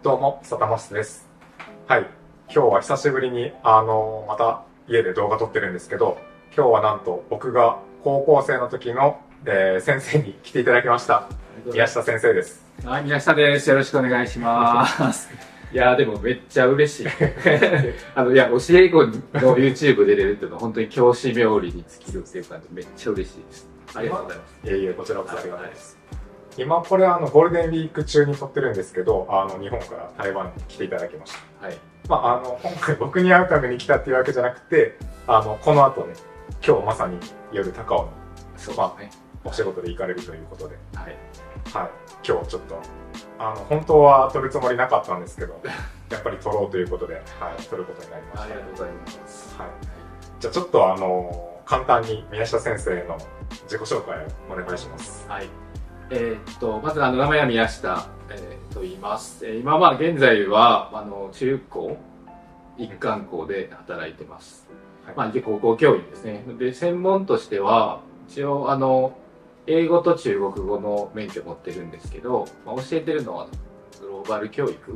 どうも、サタマスです。はい。今日は久しぶりに、また家で動画撮ってるんですけど、今日はなんと僕が高校生の時の、先生に来ていただきました。宮下先生です。はい、宮下です。よろしくお願いします。いやー、でもめっちゃ嬉しい。いや、教え子の YouTube で出れるっていうのは本当に教師冥利に尽きるっていう感じでめっちゃ嬉しいです。ありがとうございます。いえいえ、こちらこそありがとうございます。今これゴールデンウィーク中に撮ってるんですけど、日本から台湾に来ていただきました。はい。今回僕に会うために来たっていうわけじゃなくて、この後ね、今日まさに夜高尾に、お仕事で行かれるということで、はい。はい。今日ちょっと、本当は撮るつもりなかったんですけど、やっぱり撮ろうということで、はい、撮ることになりました。ありがとうございます。はい。じゃあちょっと簡単に宮下先生の自己紹介をお願いします。はい。まず名前は宮下、と言います。今現在は中高一貫校で働いてます。はい、高校教員ですね。で専門としては一応英語と中国語の免許を持ってるんですけど、教えてるのはグローバル教育、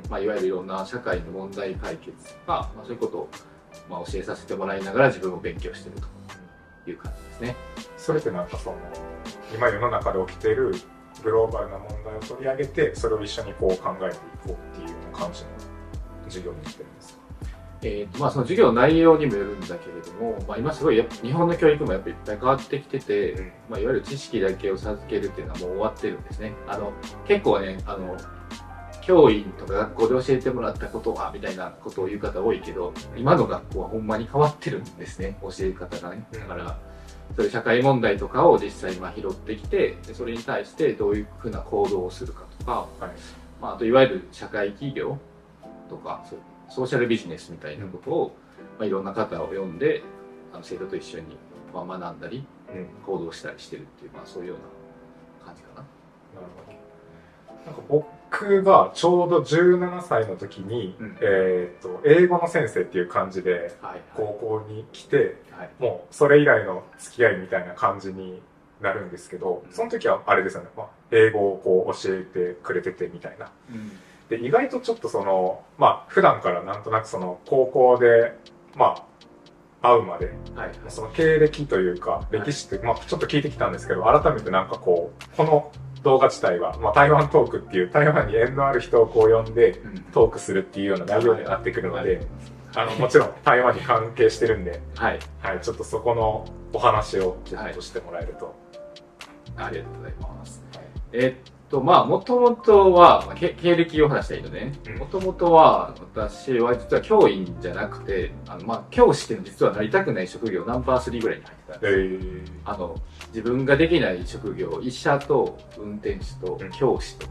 いわゆるいろんな社会の問題解決とか、そういうことを教えさせてもらいながら自分も勉強してるという感じですね。それってなんか今世の中で起きているグローバルな問題を取り上げて、それを一緒にこう考えていこうっていうような感じの授業になってるんですか？その授業の内容にもよるんだけれども、今すごい日本の教育もやっぱりいっぱい変わってきてて、いわゆる知識だけを授けるっていうのはもう終わってるんですね。結構ね、教員とか学校で教えてもらったことはみたいなことを言う方多いけど、今の学校はほんまに変わってるんですね、教え方がね。だからそういう社会問題とかを実際拾ってきて、それに対してどういうふうな行動をするかとか、あといわゆる社会企業とかソーシャルビジネスみたいなことを、いろんな方を呼んで生徒と一緒に学んだり、行動したりしてるっていう、そういうような感じかな。なるほど。なんか僕がちょうど17歳の時に、英語の先生っていう感じで高校に来て、もうそれ以来の付き合いみたいな感じになるんですけど、その時はあれですよね、英語をこう教えてくれててみたいな。で意外とちょっと普段からなんとなく高校で会うまで、その経歴というか歴史ってちょっと聞いてきたんですけど、改めてなんかこの動画自体は、台湾トークっていう台湾に縁のある人をこう呼んでトークするっていうような内容になってくるので、もちろん台湾に関係してるんで、ちょっとそこのお話をちょっとしてもらえると。ありがとうございます。もともとは、経歴を話したらいいのね。もともとは、私は実は教員じゃなくて、教師って実はなりたくない職業ナンバー3ぐらいに入ってたんですよ。自分ができない職業、医者と運転手と教師と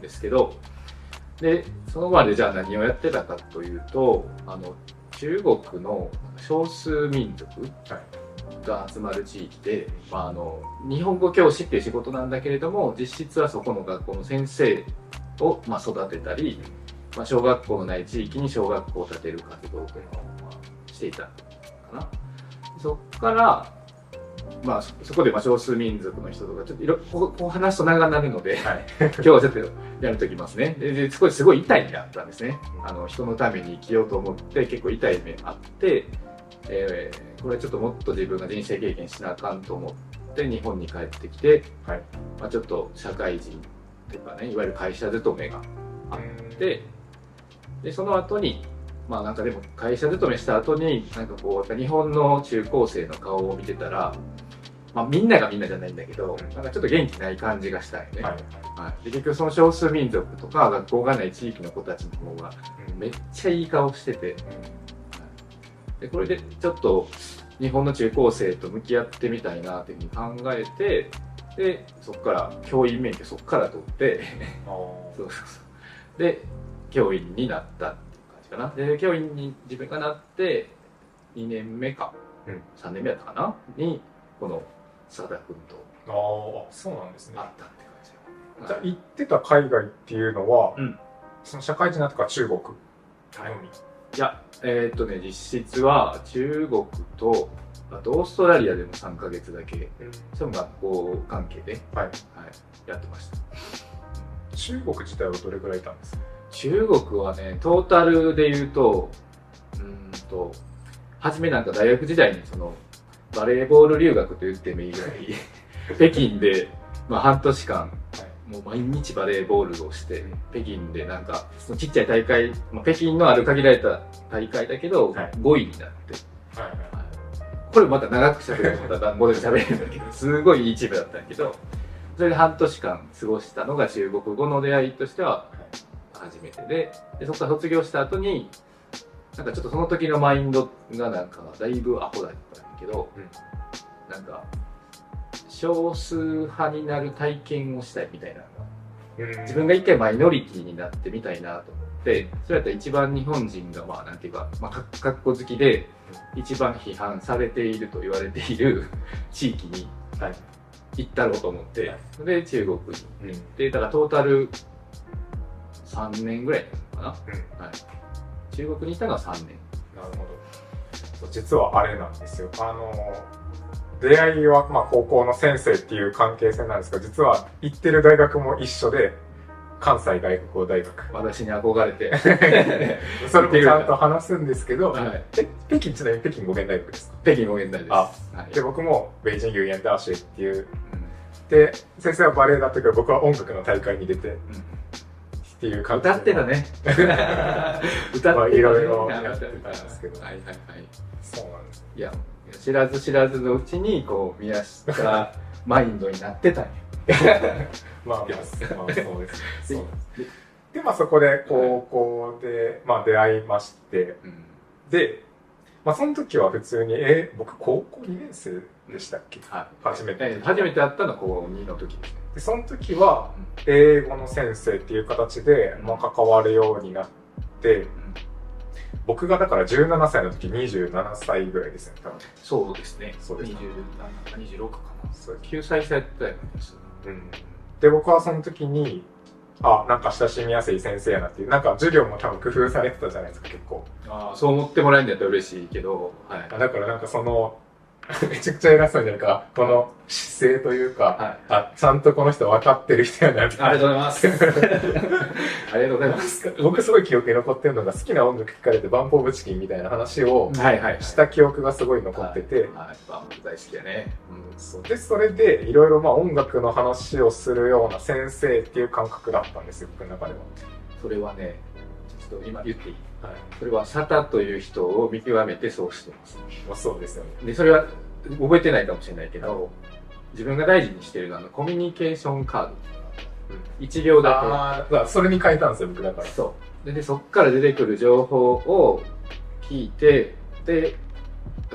ですけど、で、その場でじゃあ何をやってたかというと、中国の少数民族が集まる地域で、日本語教師っていう仕事なんだけれども、実質はそこの学校の先生を育てたり、小学校のない地域に小学校を建てる活動というのをしていたかな。そこから、そこで少数民族の人とかちょっとこう話すと長くなるので、今日はちょっとやめときますね。ですごい痛い目あったんですね。人のために生きようと思って結構痛い目あって、これちょっともっと自分が人生経験しなあかんと思って日本に帰ってきて、ちょっと社会人っていうかね、いわゆる会社勤めがあって、でその後になんかでも会社勤めした後になんかこう日本の中高生の顔を見てたら、みんながみんなじゃないんだけど、なんかちょっと元気ない感じがしたよね。で結局その少数民族とか学校がない地域の子たちの方がめっちゃいい顔してて、でこれでちょっと日本の中高生と向き合ってみたいなというふうに考えて、でそこから教員免許そこから取ってで教員になったっていう感じかな。で教員に自分がなって2年目か、3年目だったかなにこの佐田君とそうなんですね。あったって感じ。じゃあ行ってた海外っていうのは、その社会人になってから中国のみ？いや、実質は中国と、あとオーストラリアでも3ヶ月だけ、それも学校関係で、やってました。中国自体はどれくらいいたんですか？中国はね、トータルで言うと、初めなんか大学時代にその、バレーボール留学と言ってもいいぐらい、北京で、まあ、半年間、もう毎日バレーボールをして、北京でなんか、そのちっちゃい大会、まあ、北京のある限られた大会だけど、5位になって、これまた長く喋るとまたもう喋れるんだけど、すごいいいチームだったんだけど、それで半年間過ごしたのが中国語の出会いとしては初めてで、そこから卒業した後に、なんかちょっとその時のマインドがなんかだいぶアホだったんだけど、なんか少数派になる体験をしたいみたいなのが、自分が一回マイノリティになってみたいなと思って、それだったら一番日本人がまあなんていうか、まあかっこ好きで一番批判されていると言われている地域に行ったろうと思って、で中国に行って、だからトータル3年ぐらいなのかな、はい、中国にいたのが3年。なるほど。実はあれなんですよ、出会いはまあ高校の先生っていう関係性なんですが、実は行ってる大学も一緒で、関西外国語大学。私に憧れてそれもちゃんと話すんですけど、北京、ちなみに北京語源大学ですか？北京語源大です。はい、で僕も北京語源大学っていう、で先生はバレエだったけど僕は音楽の大会に出て、っていう感じで歌ってたね歌っていろいろやってたんですけど、はいはいはい、そうなんです。いや知らず知らずのうちにこう宮下マインドになってたんよまあそうです。そうです。でまあそこで高校でまあ出会いまして、でまあその時は普通に僕高校2年生でしたっけ？はい。初めて会ったのは高2の時ですね。でその時は英語の先生っていう形でまあ関わるようになって、僕がだから17歳の時27歳ぐらいですね、多分。そうですね。そうです。26かな。そう、9歳差やってたような気がする。で、僕はその時に、なんか親しみやすい先生やなっていう、なんか授業も多分工夫されてたじゃないですか、結構。そう思ってもらえるんだったら嬉しいけど、はい。だからなんかその、めちゃくちゃ偉そうじゃないか、この姿勢というか、ちゃんとこの人分かってる人やなって。ありがとうございます。ありがとうございます。僕すごい記憶に残ってるのが、好きな音楽聞かれてバンプオブチキンみたいな話をした記憶がすごい残ってて。バンプ大好きやね。で、それでいろいろまあ音楽の話をするような先生っていう感覚だったんですよ、僕の中では。それはね、ちょっと今言っていい？それはサタという人を見極めてそうしてます。そうですよね。で、それは覚えてないかもしれないけど、自分が大事にしてるのはコミュニケーションカード。1行だけ。それに変えたんですよ、僕だから。そう。で、そっから出てくる情報を聞いて、で、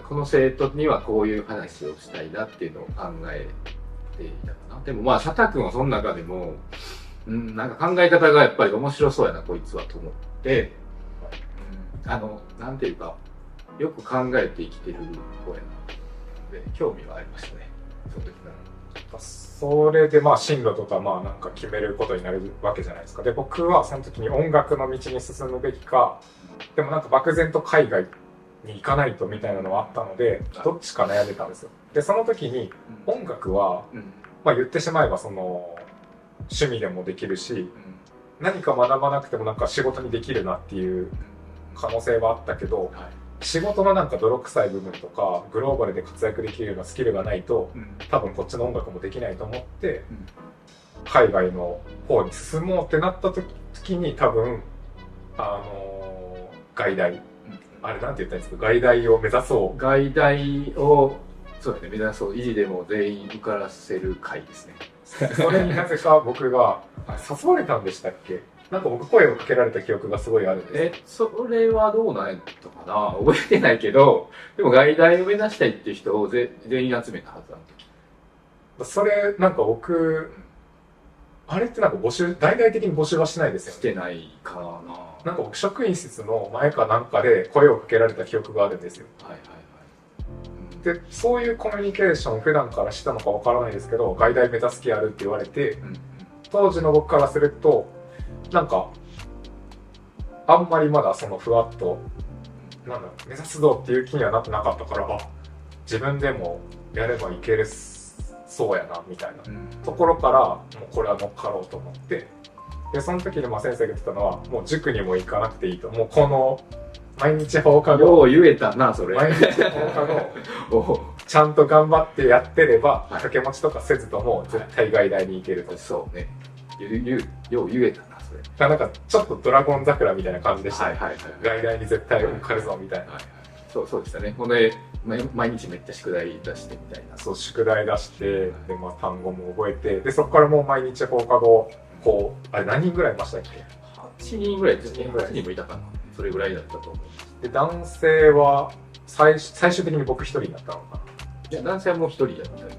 この生徒にはこういう話をしたいなっていうのを考えていたかな。でもまあ、サタ君はその中でも、なんか考え方がやっぱり面白そうやな、こいつはと思って、なんていうか、よく考えて生きてる子やな。で、興味はありましたね、その時から。それでまあ進路とかまあなんか決めることになるわけじゃないですか。で、僕はその時に音楽の道に進むべきか、でもなんか漠然と海外に行かないとみたいなのはあったので、どっちか悩んでたんですよ。で、その時に音楽は、まあ言ってしまえばその趣味でもできるし、何か学ばなくてもなんか仕事にできるなっていう可能性はあったけど、仕事のなんか泥臭い部分とかグローバルで活躍できるようなスキルがないと、多分こっちの音楽もできないと思って、海外の方に進もうってなった時に多分外大、あれなんて言ったんですか、外大を目指そう。外大をそうだね、目指そう。維持でも全員受からせる会ですね。それになぜか僕が誘われたんでしたっけ？なんか僕声をかけられた記憶がすごいあるんです。それはどうなんやったかな、覚えてないけど、でも外大を目指したいっていう人を全員集めたはずだった。それなんか僕、あれってなんか募集、大々的に募集はしないですよね。してないかな。なんか僕職員室の前かなんかで声をかけられた記憶があるんですよ。はいはいはい。で、そういうコミュニケーション普段からしたのかわからないですけど、外大目指す気あるって言われて、当時の僕からすると、なんか、あんまりまだそのふわっと、なんだろう、目指すぞっていう気にはなってなかったから、自分でもやればいけるそうやな、みたいなところから、もうこれは乗っかろうと思って、でその時に先生が言ってたのはもう塾にも行かなくていいと、もうこの毎日放課後、よう言えたなそれ。毎日放課後ちゃんと頑張ってやってれば、掛け持ちとかせずとも絶対外大に行けると。そうね、よう言えたなそれ。なんかちょっとドラゴン桜みたいな感じでしたね。外大に絶対受かるぞみたいな。そうでしたね。ほんで毎日めっちゃ宿題出してみたいな。そう、宿題出して、で単語も覚えて、でそこからもう毎日放課後こう、あれ何人ぐらいいましたっけ？8人ぐらいですね。8人もいたかな。それぐらいだったと思います。で男性は最終的に僕一人になったのかな。いや男性はもう一人やったね。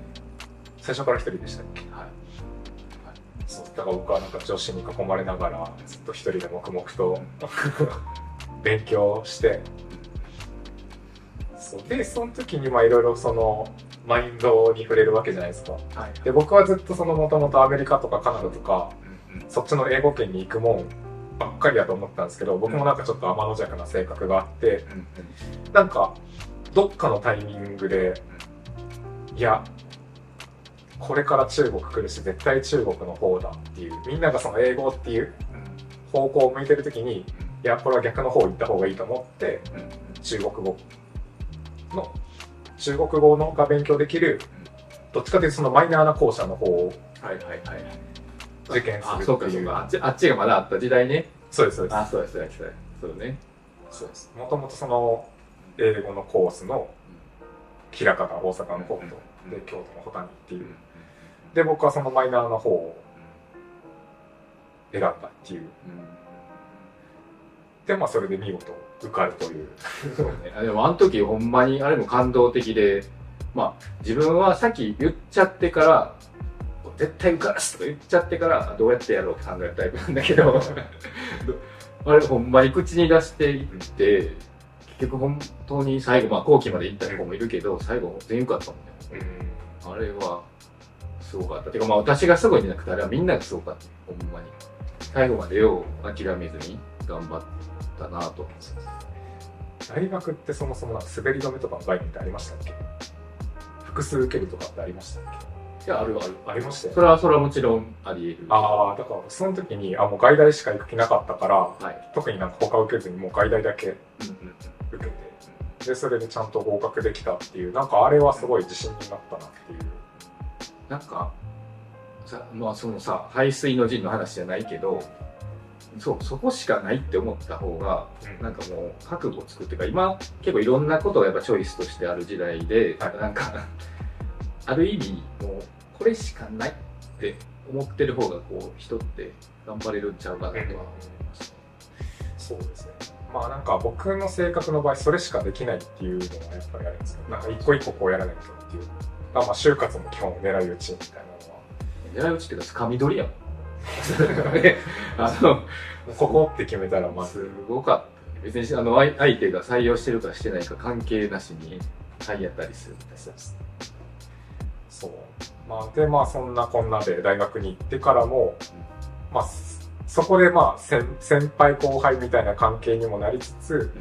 最初から一人でしたっけ？はい。そう、だから僕はなんか女子に囲まれながらずっと一人で黙々と勉強して、そうでその時にいろいろそのマインドに触れるわけじゃないですか。はい、で僕はずっともともとアメリカとかカナダとか、そっちの英語圏に行くもんばっかりだと思ったんですけど、僕もなんかちょっと天の弱な性格があって、なんかどっかのタイミングで、いやこれから中国来るし絶対中国の方だっていう、みんながその英語っていう方向を向いてる時に、いやこれは逆の方行った方がいいと思って、中国語のが勉強できる、どっちかというとそのマイナーな校舎の方を受験するっていう。あっちがまだあった時代ね。そうです。そうね。そうです。もともとその英語のコースの枚方、大阪の方と、で京都の保谷っていう。で僕はそのマイナーな方を選んだっていう。でそれで見事受かるという。そうね。でもあの時ほんまにあれも感動的で、自分はさっき言っちゃってから絶対受からすとか言っちゃってからどうやってやろうって考えるタイプなんだけどあれほんまに口に出していって結局本当に最後後期まで行った子もいるけど最後全員受かったもんね。あれはすごかった。てか私がすごいんじゃなくてあれはみんながすごかった。ほんまに最後までよう諦めずに頑張ったなと。大学ってそもそも滑り止めとかの概念ってありましたっけ？複数受けるとかってありましたっけ？いや、ありましたよね。それはもちろんあり得る。だからその時にもう外大しか行く気なかったから、特になんか他受けずにもう外大だけ受けて、でそれでちゃんと合格できたっていう、なんかあれはすごい自信になったなっていう。なんかその排水の陣の話じゃないけど、そこしかないって思った方が、なんかもう覚悟つくっていうか、今結構いろんなことがやっぱチョイスとしてある時代で、なんかある意味もうこれしかないって思ってる方が人って頑張れるんちゃうかなとは思いました。そうですね。なんか僕の性格の場合それしかできないっていうのはやっぱりあるんですけど、なんか一個一個やらないとっていう。就活も基本狙い撃ちみたいなのは。狙い撃ちっていうか掴み取りやもん。ここって決めたらすごかった。別に相手が採用してるかしてないか関係なしに採やったりするみたいな。そう。でそんなこんなで大学に行ってからも、そこで先輩後輩みたいな関係にもなりつつ、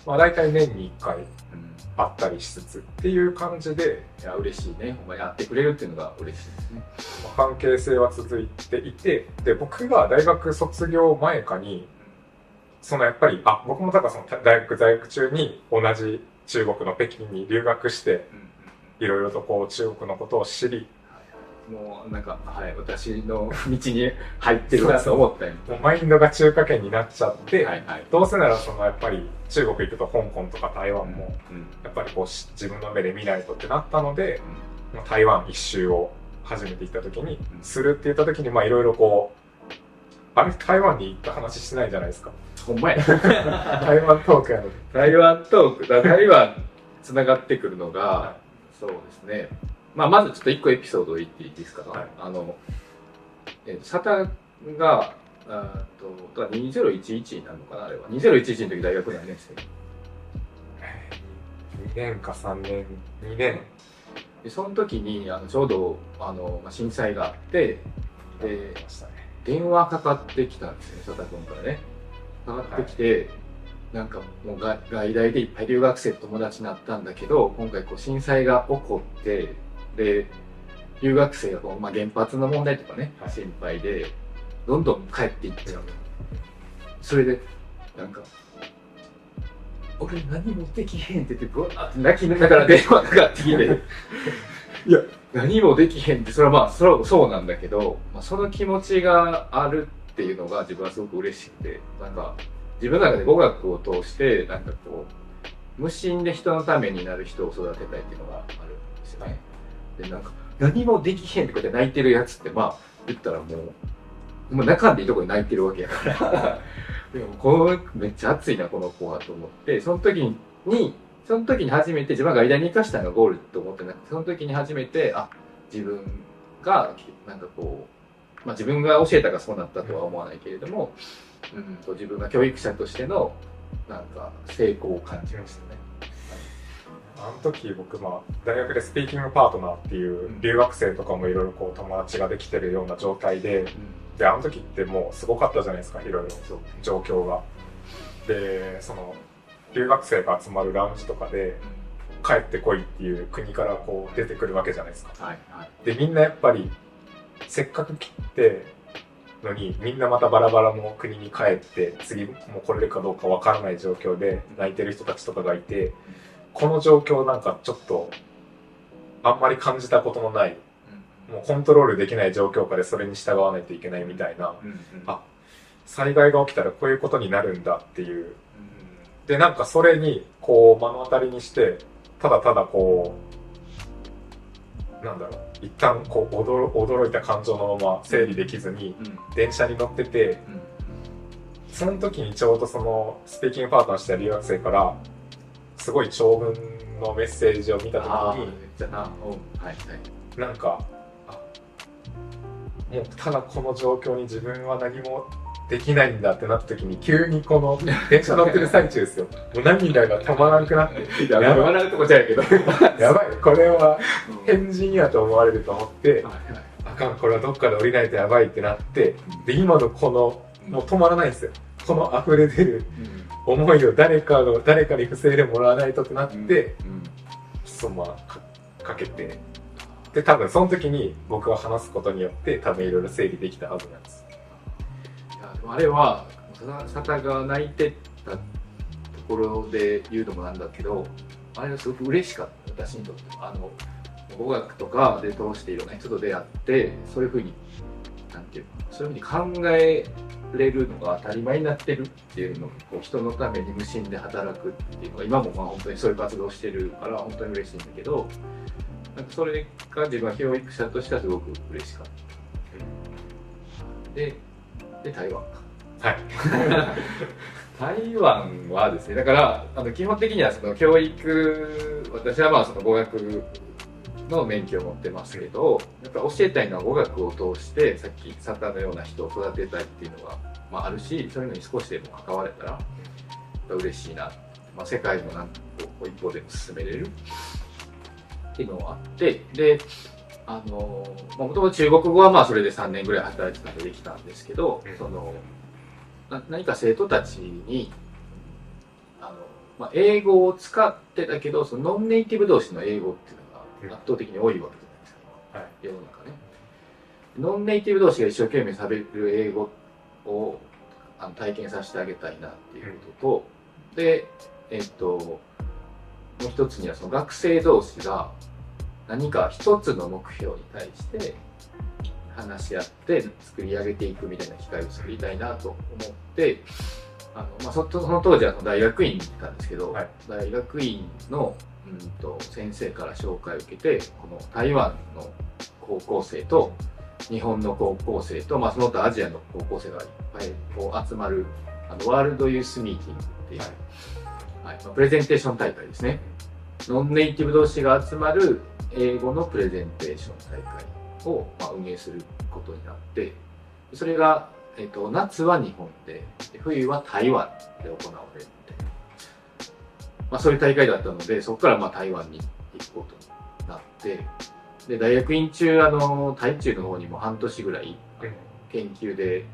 大体年に1回会ったりしつつっていう感じで、いや嬉しいね。お前やってくれるっていうのが嬉しいですね。関係性は続いていて、で僕が大学卒業前かにやっぱり僕もだから大学在学中に同じ中国の北京に留学していろいろと中国のことを知り、もうなんか私の道に入ってるなと思ったよ。もうマインドが中華圏になっちゃって、どうせならやっぱり中国行くと香港とか台湾もやっぱり自分の目で見ないとってなったので、台湾一周を初めて行った時にするって言った時にいろいろあれ台湾に行った話してないじゃないですか。ほんまや。台湾トークやのに。台湾トーク台湾つながってくるのが、そうですね。まずちょっと一個エピソード言っていいですか。サタが2011になるのかな、あれは。2011の時大学何年生？2年か3年、2年。でその時にちょうど震災があって、で電話かかってきたんですよね、佐田君からね。かかってきて、なんかもう外大でいっぱい留学生と友達になったんだけど、今回震災が起こって、で留学生が原発の問題とかね、心配でどんどん帰っていっちゃう。それでなんか俺何もできへんって言ってブワーって泣きながら電話かかってきていや何もできへんってそれはまあそうなんだけど、まあ、その気持ちがあるっていうのが自分はすごく嬉しくて、なんか自分の中で語学を通してなんかこう無心で人のためになる人を育てたいっていうのがあるんですよね。でなんか何もできへんとかで泣いてるやつってまあ言ったらもう泣かんでいいとこで泣いてるわけやからでもこのめっちゃ熱いなこの子はと思って、その時に初めて自分が外大に生かしたのがゴールと思ってなくて、その時に初めて自分がなんかこう、まあ、自分が教えたからそうなったとは思わないけれども、自分が教育者としてのなんか成功を感じましたね。あの時僕、大学でスピーキングパートナーっていう留学生とかもいろいろこう友達ができてるような状態で、であの時ってもうすごかったじゃないですか、いろいろ状況が。でその留学生が集まるラウンジとかで帰ってこいっていう国からこう出てくるわけじゃないですか。でみんなやっぱりせっかく来てのにみんなまたバラバラの国に帰って次も来れるかどうかわからない状況で泣いてる人たちとかがいて、この状況なんかちょっとあんまり感じたことのない、もうコントロールできない状況下でそれに従わないといけないみたいな、災害が起きたらこういうことになるんだっていう、でなんかそれにこう目の当たりにしてただただこうなんだろう、一旦こう驚いた感情のまま整理できずに電車に乗ってて、その時にちょうどそのスピーキングパートナーした留学生からすごい長文のメッセージを見た時になんかもうただこの状況に自分は何もできないんだってなった時に急にこの電車乗ってる最中ですよ、もう涙が止まらなくなってやばい笑うとこじゃないけどやばいこれは変人やと思われると思って、あかんこれはどっかで降りないとやばいってなって、で今のこのもう止まらないんですよ、この溢れ出る思いを誰かに防いでもらわないとってなって、かけて、で多分その時に僕が話すことによって多分いろいろ整理できたはずなんです。いやあれはサタが泣いてたところで言うのもなんだけど、あれはすごく嬉しかった、私にとって。語学とかで通していろんな人と出会ってそういうふうになんていうか、そういうふうに考えれるのが当たり前になってるっていうのを、こう人のために無心で働くっていうのが今も本当にそういう活動をしてるから本当に嬉しいんだけど、なんかそれが自分は教育者としてはすごく嬉しかった。で台湾か。台湾はですね、だから基本的にはその教育、私はその語学の免許を持ってますけど、やっぱ教えたいのは語学を通してさっきサタのような人を育てたいっていうのが、あるし、そういうのに少しでも関われたら嬉しいな、世界のなんかこう一歩でも進めれるっていうのがあって、でもともと中国語はそれで3年ぐらい働いてたんでできたんですけど、何か生徒たちに英語を使ってたけど、そのノンネイティブ同士の英語っていうのが圧倒的に多いわけじゃないですか、世の中ね。ノンネイティブ同士が一生懸命喋る英語を体験させてあげたいなっていうことと、でもう一つにはその学生同士が何か一つの目標に対して話し合って作り上げていくみたいな機会を作りたいなと思って、その当時は大学院に行ってたんですけど、大学院の先生から紹介を受けて、この台湾の高校生と日本の高校生と、その他アジアの高校生がいっぱいこう集まるワールドユースミーティングっていう、プレゼンテーション大会ですね。ノンネイティブ同士が集まる英語のプレゼンテーション大会を運営することになって、それが、夏は日本で冬は台湾で行われるみたいな、そういう大会だったので、そこから台湾に行こうとなって、で大学院中台中の方にも半年ぐらい研究で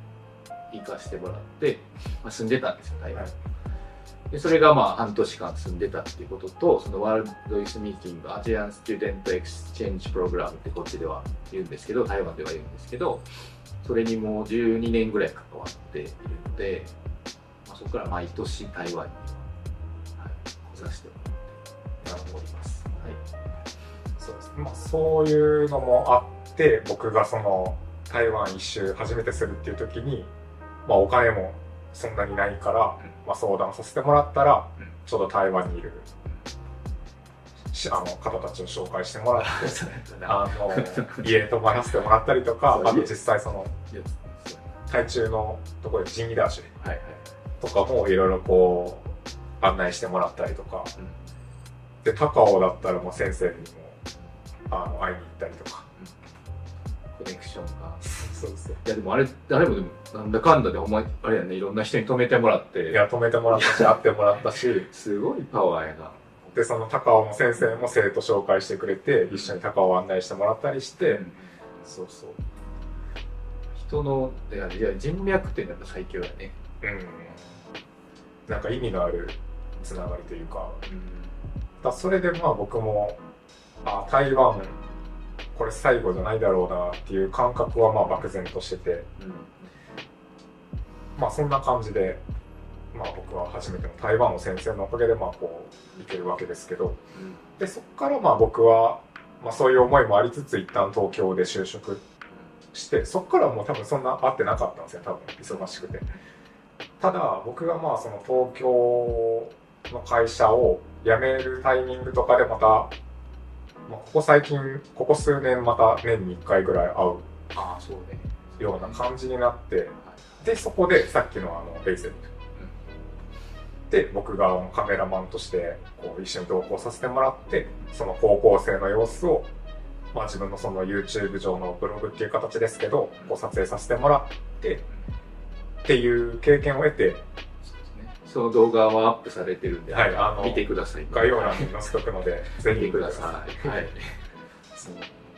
行かせてもらって、住んでたんですよ、台湾。でそれが半年間住んでたっていうことと、そのワールドユースミーティング、アジアンスチューデントエクスチェンジプログラムってこっちでは言うんですけど、台湾では言うんですけど、それにもう12年ぐらい関わっているので、そこから毎年台湾には、来させてもらっております。そうですね。そういうのもあって僕がその台湾一周初めてするっていう時に、お金もそんなにないから、相談させてもらったら、ちょうど台湾にいる方たちを紹介してもらって家泊まらせてもらったりとか、あと実際その台中のところでジンギダーシュとかもいろいろこう案内してもらったりとか、で高尾だったらもう先生にも会いに行ったりとか、コネクションがそうそう。いやでもあれもでもなんだかんだでお前あれやね、いろんな人に止めてもらって、いや止めてもらったし会ってもらったしすごいパワーやな。でその高尾の先生も生徒紹介してくれて一緒に高尾を案内してもらったりして、そうそう、人のいや人脈ってやっぱ最強やね。なんか意味のあるつながりというか、それで僕も台湾これ最後じゃないだろうなっていう感覚は漠然としてて、そんな感じで、僕は初めての台湾の先生のおかげでこう行けるわけですけど、でそこから僕は、そういう思いもありつつ一旦東京で就職して、そこからもう多分そんな会ってなかったんですよ、多分忙しくて。ただ僕がその東京の会社を辞めるタイミングとかでまた、ここ最近ここ数年また年に1回ぐらい会うような感じになって、でそこでさっきのベイセルで僕がカメラマンとしてこう一緒に同行させてもらって、その高校生の様子を、自分のその YouTube 上のブログっていう形ですけどこう撮影させてもらってっていう経験を得て、その動画はアップされてるんで、見てください。概要欄に載せとくのでぜひ見てください。はい。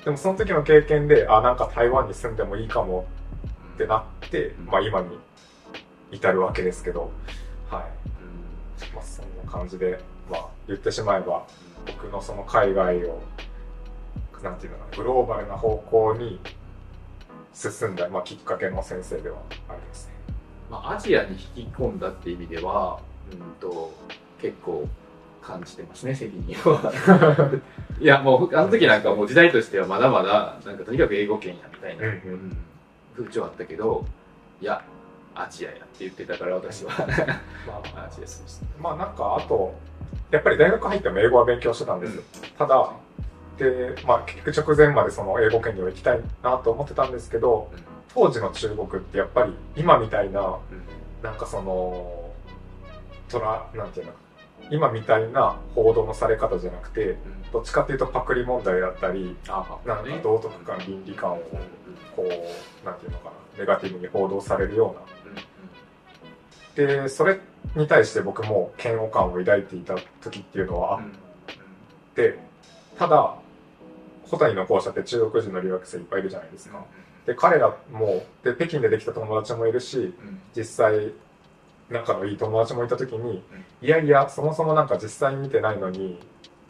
でもその時の経験でなんか台湾に住んでもいいかもってなって、今に至るわけですけど、そんな感じで、言ってしまえば僕のその海外をなんていうのかな、グローバルな方向に進んだ、きっかけの先生ではありますね。アジアに引き込んだっていう意味では、結構感じてますね、責任は。いやもうあの時なんかもう時代としてはまだまだなんかとにかく英語圏やみたいな風潮あったけど、いやアジアやって言ってたから私はアジアです。なんかあとやっぱり大学入っても英語は勉強してたんですよ。ただで、結局直前までその英語圏には行きたいなと思ってたんですけど、当時の中国ってやっぱり今みたいな、なんかそのなんていうの、今みたいな報道のされ方じゃなくて、どっちかっていうとパクリ問題だったり、なんか道徳観倫理観をこうなんていうのかな、ネガティブに報道されるような、でそれに対して僕も嫌悪感を抱いていた時っていうのはあって、ただホタニの校舎って中国人の留学生いっぱいいるじゃないですか。で彼らもで北京でできた友達もいるし、実際仲のいい友達もいた時に、いやいやそもそもなんか実際に見てないのに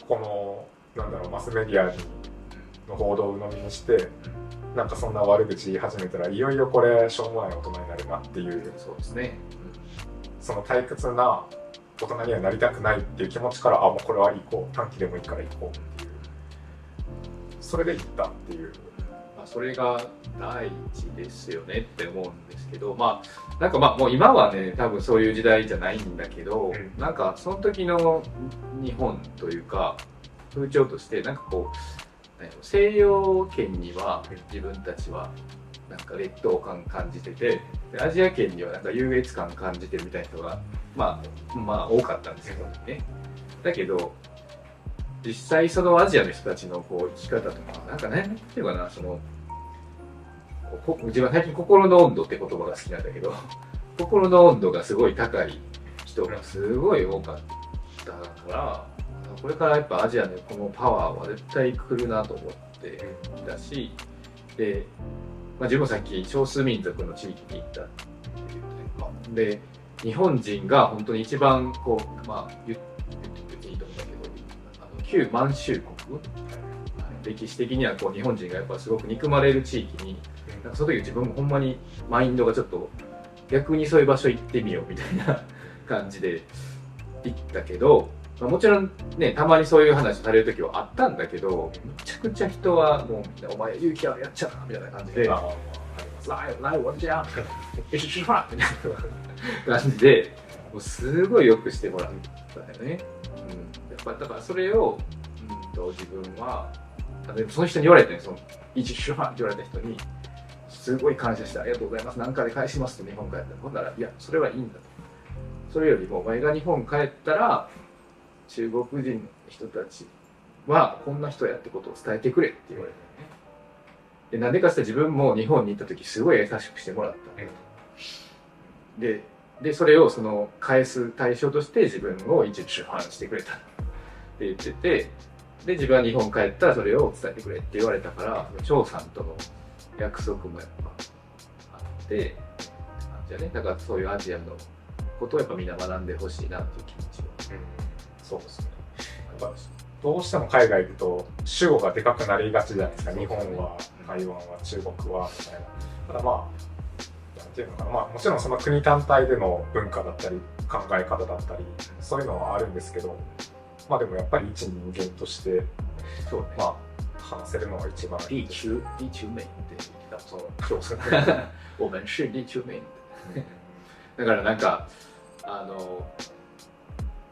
このマスメディアの報道を鵜呑みにしてなんかそんな悪口言い始めたらいよいよこれしょうもない大人になるなっていう、そうですね、その退屈な大人にはなりたくないっていう気持ちから、もうこれは行こう、短期でもいいから行こうっていう、それで行ったっていう。それが第一ですよねって思うんですけど、なんかもう今はね多分そういう時代じゃないんだけど、なんかその時の日本というか風潮としてなんかこう西洋圏には自分たちはなんか劣等感感じてて、アジア圏にはなんか優越感感じてるみたいな人が多かったんですよね。だけど実際そのアジアの人たちのこう生き方とかなんかね、っていうかな、その自分は最近心の温度って言葉が好きなんだけど、心の温度がすごい高い人がすごい多かったから、これからやっぱアジアのこのパワーは絶対来るなと思っていたし、で、自分もさっき少数民族の地域に行ったっていうで、日本人が本当に一番こう言っていいと思うんだけど、旧満州国歴史的にはこう日本人がやっぱすごく憎まれる地域に、なんかその時自分もほんまにマインドがちょっと逆にそういう場所行ってみようみたいな感じで行ったけど、まあ、もちろんねたまにそういう話される時はあったんだけど、めちゃくちゃ人はもう「お前勇気あるやっちゃうな」みたいな感じで「来我家一起吃饭」みたいな感じでもうすごいよくしてもらったよね。やっぱだからそれを、自分はその人に言われて、その一起吃飯って言われた人にすごい感謝してありがとうございます、何かで返しますと日本帰ったら、ほんならいやそれはいいんだと、それよりもお前が日本帰ったら中国人の人たちはこんな人やってことを伝えてくれって言われたよね。でなんでかって自分も日本に行った時すごい優しくしてもらった、でそれをその返す対象として自分を一応反してくれたって言ってて、で自分は日本帰ったらそれを伝えてくれって言われたから、張さんとの約束もやっぱあって感じだね。だからそういうアジアのことをやっぱみんな学んでほしいなっていう気持ちは、そうですね。やっぱどうしても海外行くと主語がでかくなりがちじゃないですか。日本は台湾は中国はみたいな。ただまあなんていうのかな、まあもちろんその国単体での文化だったり考え方だったりそういうのはあるんですけど、まあでもやっぱり一人間としてそうね、まあ話せるのが一番いいです。地球美って言ってた、そうですね。我们是地球美。だからなんか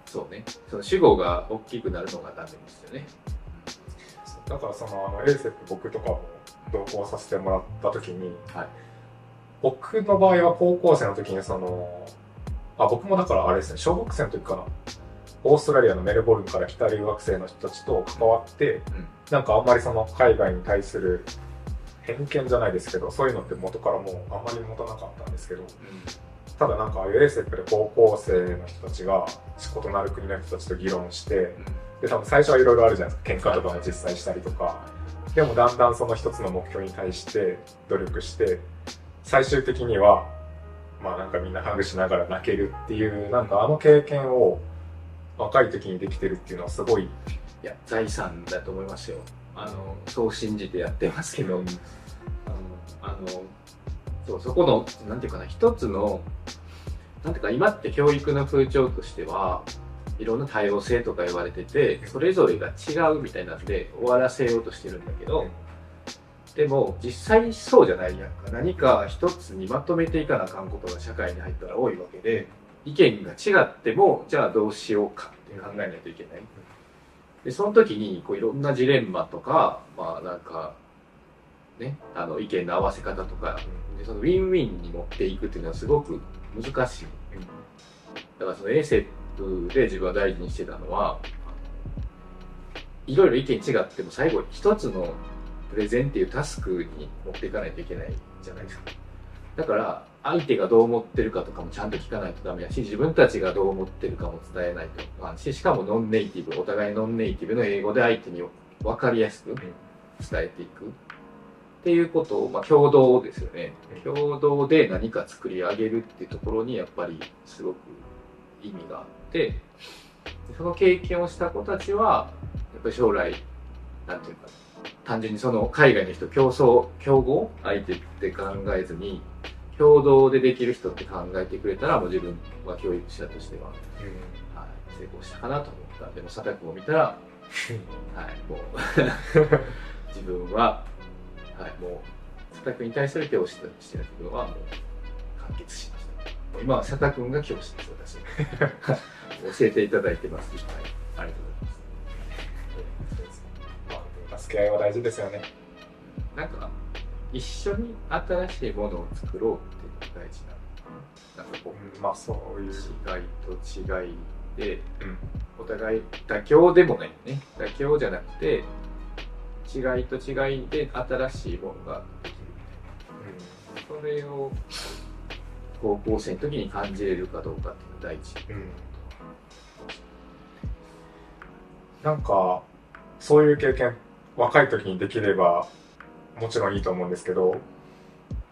そうね、その主語が大きくなるのがダメですよね。だからそのASEP僕とかも同行させてもらった時に、はい、僕の場合は高校生の時に僕もだからあれですね、小学生の時かな、オーストラリアのメルボルンから来た留学生の人たちと関わって、なんかあんまりその海外に対する偏見じゃないですけど、そういうのって元からもうあんまり持たなかったんですけど、ただなんかASEPで高校生の人たちが異なる国の人たちと議論して、で多分最初はいろいろあるじゃないですか、喧嘩とかも実際したりとか、でもだんだんその一つの目標に対して努力して、最終的にはまあなんかみんなハグしながら泣けるっていう、なんか経験を若い時にできてるっていうのはすごい、いや財産だと思いますよ。そう信じてやってますけど、そこのなんていうかな、一つのなんていうか、今って教育の風潮としてはいろんな多様性とか言われてて、それぞれが違うみたいなんで終わらせようとしてるんだけど、でも実際そうじゃないやんか。何か一つにまとめていかなあかんことが社会に入ったら多いわけで、意見が違ってもじゃあどうしようかって考えないといけない。でその時にこういろんなジレンマとか、まあなんかね、意見の合わせ方とかで、そのウィンウィンに持っていくっていうのはすごく難しい。だからそのASEPで自分は大事にしてたのは、いろいろ意見違っても最後一つのプレゼンっていうタスクに持っていかないといけないじゃないですか。だから相手がどう思ってるかとかもちゃんと聞かないとダメだし、自分たちがどう思ってるかも伝えないとあかんし、しかもノンネイティブ、お互いノンネイティブの英語で相手に分かりやすく伝えていくっていうことを、まあ、共同ですよね。共同で何か作り上げるっていうところにやっぱりすごく意味があって、その経験をした子たちはやっぱり将来なんていうか、単純にその海外の人競合相手って考えずに共同でできる人って考えてくれたら、もう自分は教育者としては、はい、成功したかなと思った。でも佐田君を見たら、はい、もう自分は、はい、もう佐田君に対する教師としての自分はもう完結しました。今は佐田君が教師です、私。教えていただいてます。はい、ありがとうございます。助け合いは大事ですよね。なんか一緒に新しいものを作ろうっていうのが大事な。なんかこう、まあそういう違いと違いで、お互い妥協でもないね。妥協じゃなくて違いと違いで新しいものができるみたいな。それを高校生の時に感じれるかどうかっていうのが大事。なんかそういう経験若い時にできればもちろんいいと思うんですけど、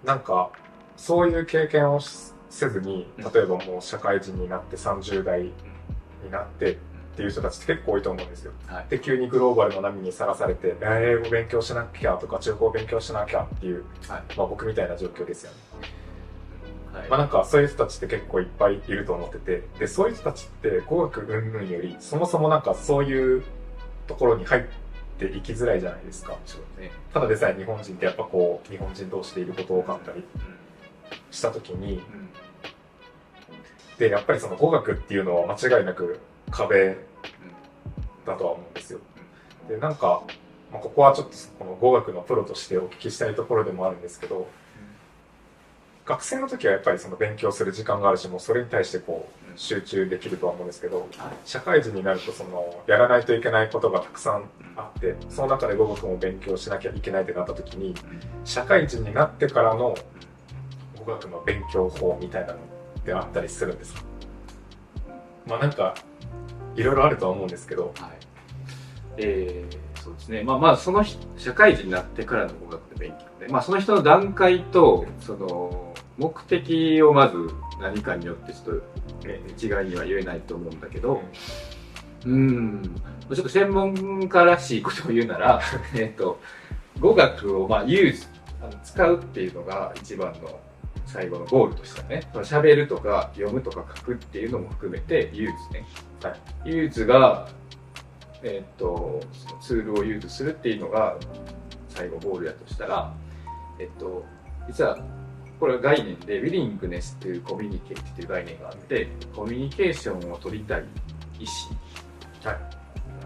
なんかそういう経験をせずに、例えばもう社会人になって30代になってっっていう人たちって結構多いと思うんですよ。はい、で、急にグローバルの波にさらされて、英語勉強しなきゃとか、中国語勉強しなきゃっていう、はい、まあ僕みたいな状況ですよね。はい、まあなんかそういう人たちって結構いっぱいいると思ってて、で、そういう人たちって語学云々より、そもそもなんかそういうところに入っていきづらいじゃないですか。そうね。ただでさえ日本人ってやっぱこう、日本人同士でいること多かったりしたときに、で、やっぱりその語学っていうのは間違いなく壁だとは思うんですよ。で、なんか、まあ、ここはちょっとこの語学のプロとしてお聞きしたいところでもあるんですけど、学生の時はやっぱりその勉強する時間があるし、もうそれに対してこう集中できるとは思うんですけど、社会人になるとそのやらないといけないことがたくさんあって、その中で語学も勉強しなきゃいけないってなった時に、社会人になってからの語学の勉強法みたいなのってあったりするんですか？まあなんかいろいろあるとは思うんですけど、はい、そうですね。まあその社会人になってからの語学の勉強で、まあその人の段階とその目的をまず何かによってちょっと一概には言えないと思うんだけど、ちょっと専門家らしいことを言うなら、語学を使うっていうのが一番の最後のゴールとしてはね、喋るとか読むとか書くっていうのも含めてユーズね。はい、ユーズがツールをユーズするっていうのが最後ゴールやとしたら、実はこれは概念でウィリングネスというコミュニケートという概念があって、コミュニケーションを取りたい意思、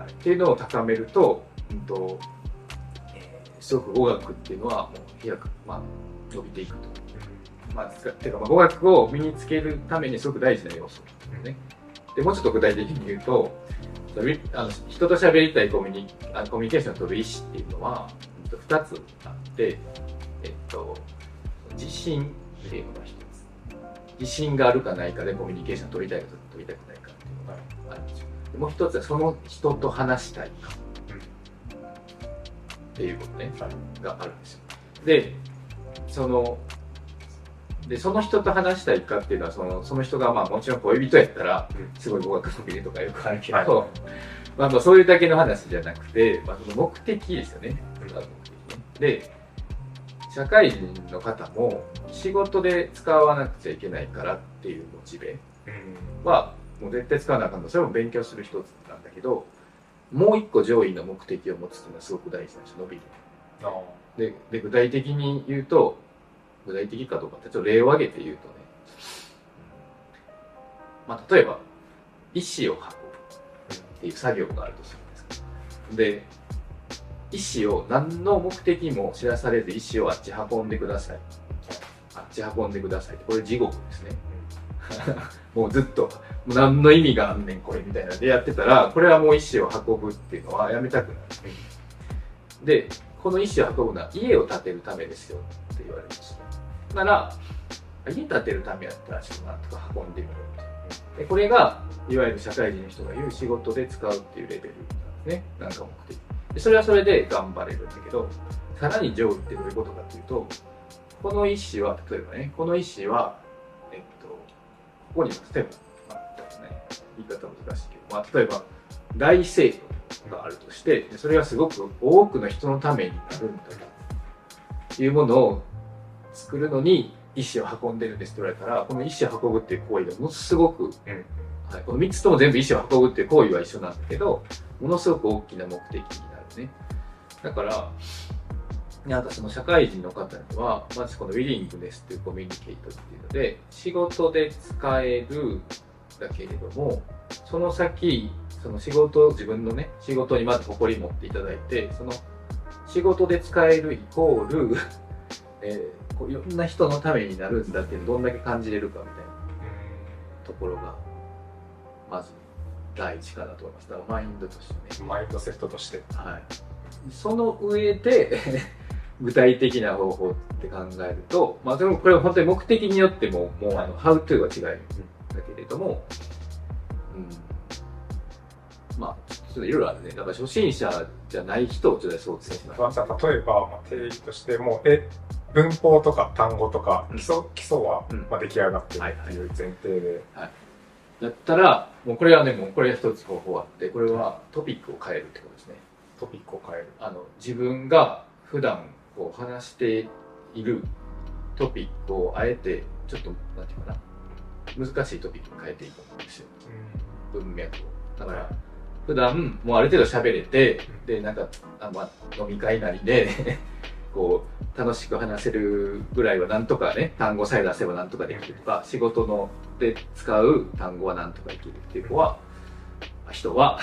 っていうのを高めると、すごく語学っていうのはもう早く、伸びていくと。ていうか語学を身につけるためにすごく大事な要素ですね。でもうちょっと具体的に言うと、人と喋りたいコミュニケーションを取る意思っていうのは2つあって、自信っていうのが1つ。自信があるかないかでコミュニケーションを取りたいか取りたくないかっていうのがあるんですよ。でもう1つはその人と話したいかっていうことね、があるんですよ。で、その人と話したいかっていうのはその人がもちろん恋人やったらすごい語学伸びるとかよくあるけど、そういうだけの話じゃなくて、その目的ですよね。で、社会人の方も仕事で使わなくちゃいけないからっていうモチベはもう絶対使わなあかんの。それも勉強する一つなんだけど、もう一個上位の目的を持つっていうのはすごく大事なんですよ、伸びる。で、具体的に言うと、具体的かどうかってちょっと例を挙げて言うとね、例えば石を運ぶっていう作業があるとするんです。で、石を何の目的も知らされず石をあっち運んでください。あっち運んでくださいって、これ地獄ですね。もうずっと、もう何の意味があんねんこれみたいなでやってたら、これはもう石を運ぶっていうのはやめたくなる。で、この石を運ぶのは家を建てるためですよって言われました。なら、家建てるためやったらちょっとなんとか運んでみようと。で、これがいわゆる社会人の人が言う仕事で使うっていうレベルなんですね。なんか目的。でそれはそれで頑張れるんだけど、さらに上位ってどういうことかというと、この石は、例えばね、この石は、ここに例えば、言い方難しいけど、例えば、大聖堂があるとして、それがすごく多くの人のためになるんだというものを作るのに石を運んでるんですって言われたら、この石を運ぶっていう行為がものすごく、この3つとも全部石を運ぶっていう行為は一緒なんだけど、ものすごく大きな目的になるね。だから、なんかその社会人の方には、まずこのウィリングネスというコミュニケートっていうので、仕事で使えるだけれども、その先、その自分のね、仕事にまず誇り持っていただいて、その仕事で使えるイコール、いろんな人のためになるんだっていうのをどんだけ感じれるかみたいなところが、まず第一かなと思います。だからマインドとしてね。マインドセットとして。はい。その上で、具体的な方法って考えると、でもこれは本当に目的によっても、how to は違うんだけれども、ちょっといろいろあるね。だから初心者じゃない人をちょっとそうですね。例えば、定義としても文法とか単語とか基礎は出来上がってるっていう前提で。だったら、もうこれはね、もうこれ一つ方法あって、これはトピックを変えるってことですね。トピックを変える。自分が普段こう話しているトピックをあえて、ちょっと、なんていうかな、難しいトピックに変えていくんですよ。文脈を。だから、普段もうある程度喋れて、で、なんか、飲み会なりで、こう、楽しく話せるぐらいはなんとかね、単語さえ出せばなんとかできるとか、仕事ので使う単語はなんとかできるっていう人は、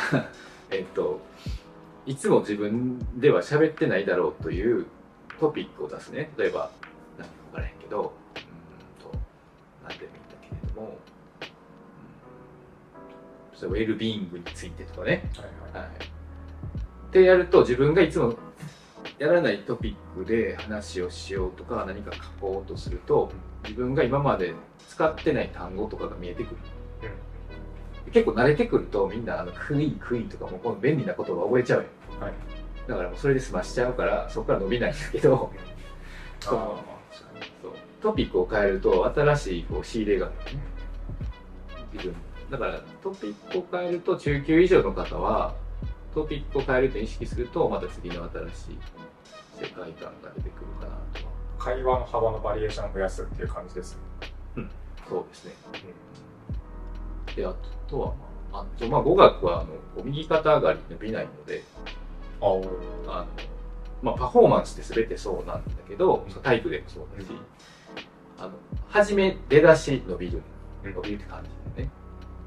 いつも自分では喋ってないだろうというトピックを出すね。例えば、何か分からへんけど、何でもいいんだけれども、ウェルビーイングについてとかね。ってやると、自分がいつもやらないトピックで話をしようとか何か書こうとすると、自分が今まで使ってない単語とかが見えてくる。結構慣れてくるとみんなクイとかもこの便利な言葉覚えちゃうよ。だからもうそれで済ましちゃうからそこから伸びないんだけど、トピックを変えると新しいこう仕入れがあるね。自分だからトピックを変えると中級以上の方はトピックを変えると意識するとまた次の新しい世界観が出てくるかなと。会話の幅のバリエーションを増やすっていう感じです。そうですね。で、あとは語学は右肩上がり伸びないので、パフォーマンスって全てそうなんだけど、タイプでもそうだし、初め出だし伸びるって感じでね。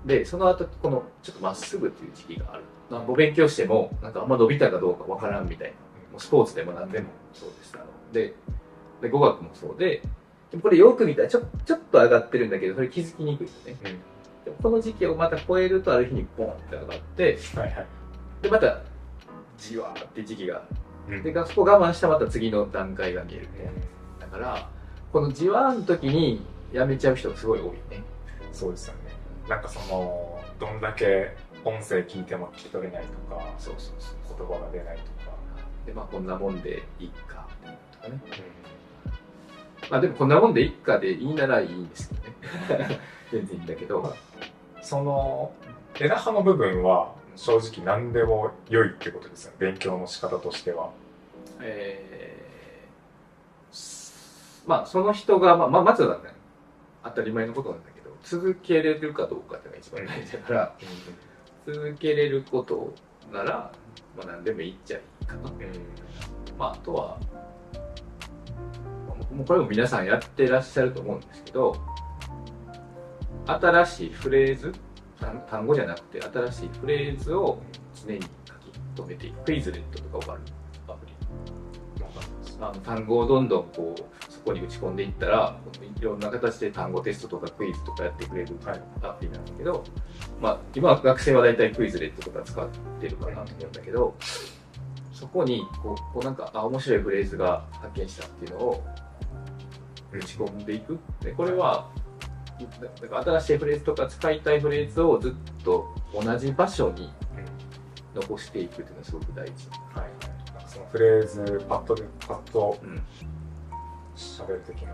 で、その後このちょっとまっすぐっていう時期がある。お勉強してもなんかあんま伸びたかどうかわからんみたいな。もうスポーツでも何でもそうでした。で語学もそうで、でもこれよく見たらちょっと上がってるんだけど、それ気づきにくいよね。でもこの時期をまた超えるとある日にポンって上がって、でまたじわーって時期がある。でそこ我慢したらまた次の段階が見えるみたいな。だからこのじわーの時にやめちゃう人がすごい多いね。そうですよね。なんかどんだけ音声聞いても聞き取れないとか、言葉が出ないとか。でこんなもんでいいかとかね。でもこんなもんでいいかでいいならいいんですけどね。全然いいんだけど、枝葉の部分は正直何でも良いってことですよね。勉強の仕方としては。その人がまずはね、当たり前のことなんだけど、続けれるかどうかっていうのが一番大事だから、続けれることなら、何でもいいっちゃいいかな。あとはもうこれも皆さんやってらっしゃると思うんですけど、新しいフレーズ、単語じゃなくて新しいフレーズを常に書き留めていく。クイズレットとか分かるアプリ。単語をどんどんこうそこに打ち込んでいったら、いろんな形で単語テストとかクイズとかやってくれるアプリなんだけど、今は学生は大体クイズレットとか使ってるかなと思うんだけど、そこにこうなんか面白いフレーズが発見したっていうのを打ち込んでいく。でこれはだから新しいフレーズとか使いたいフレーズをずっと同じ場所に残していくっていうのはすごく大事。そのフレーズパッと喋る時の、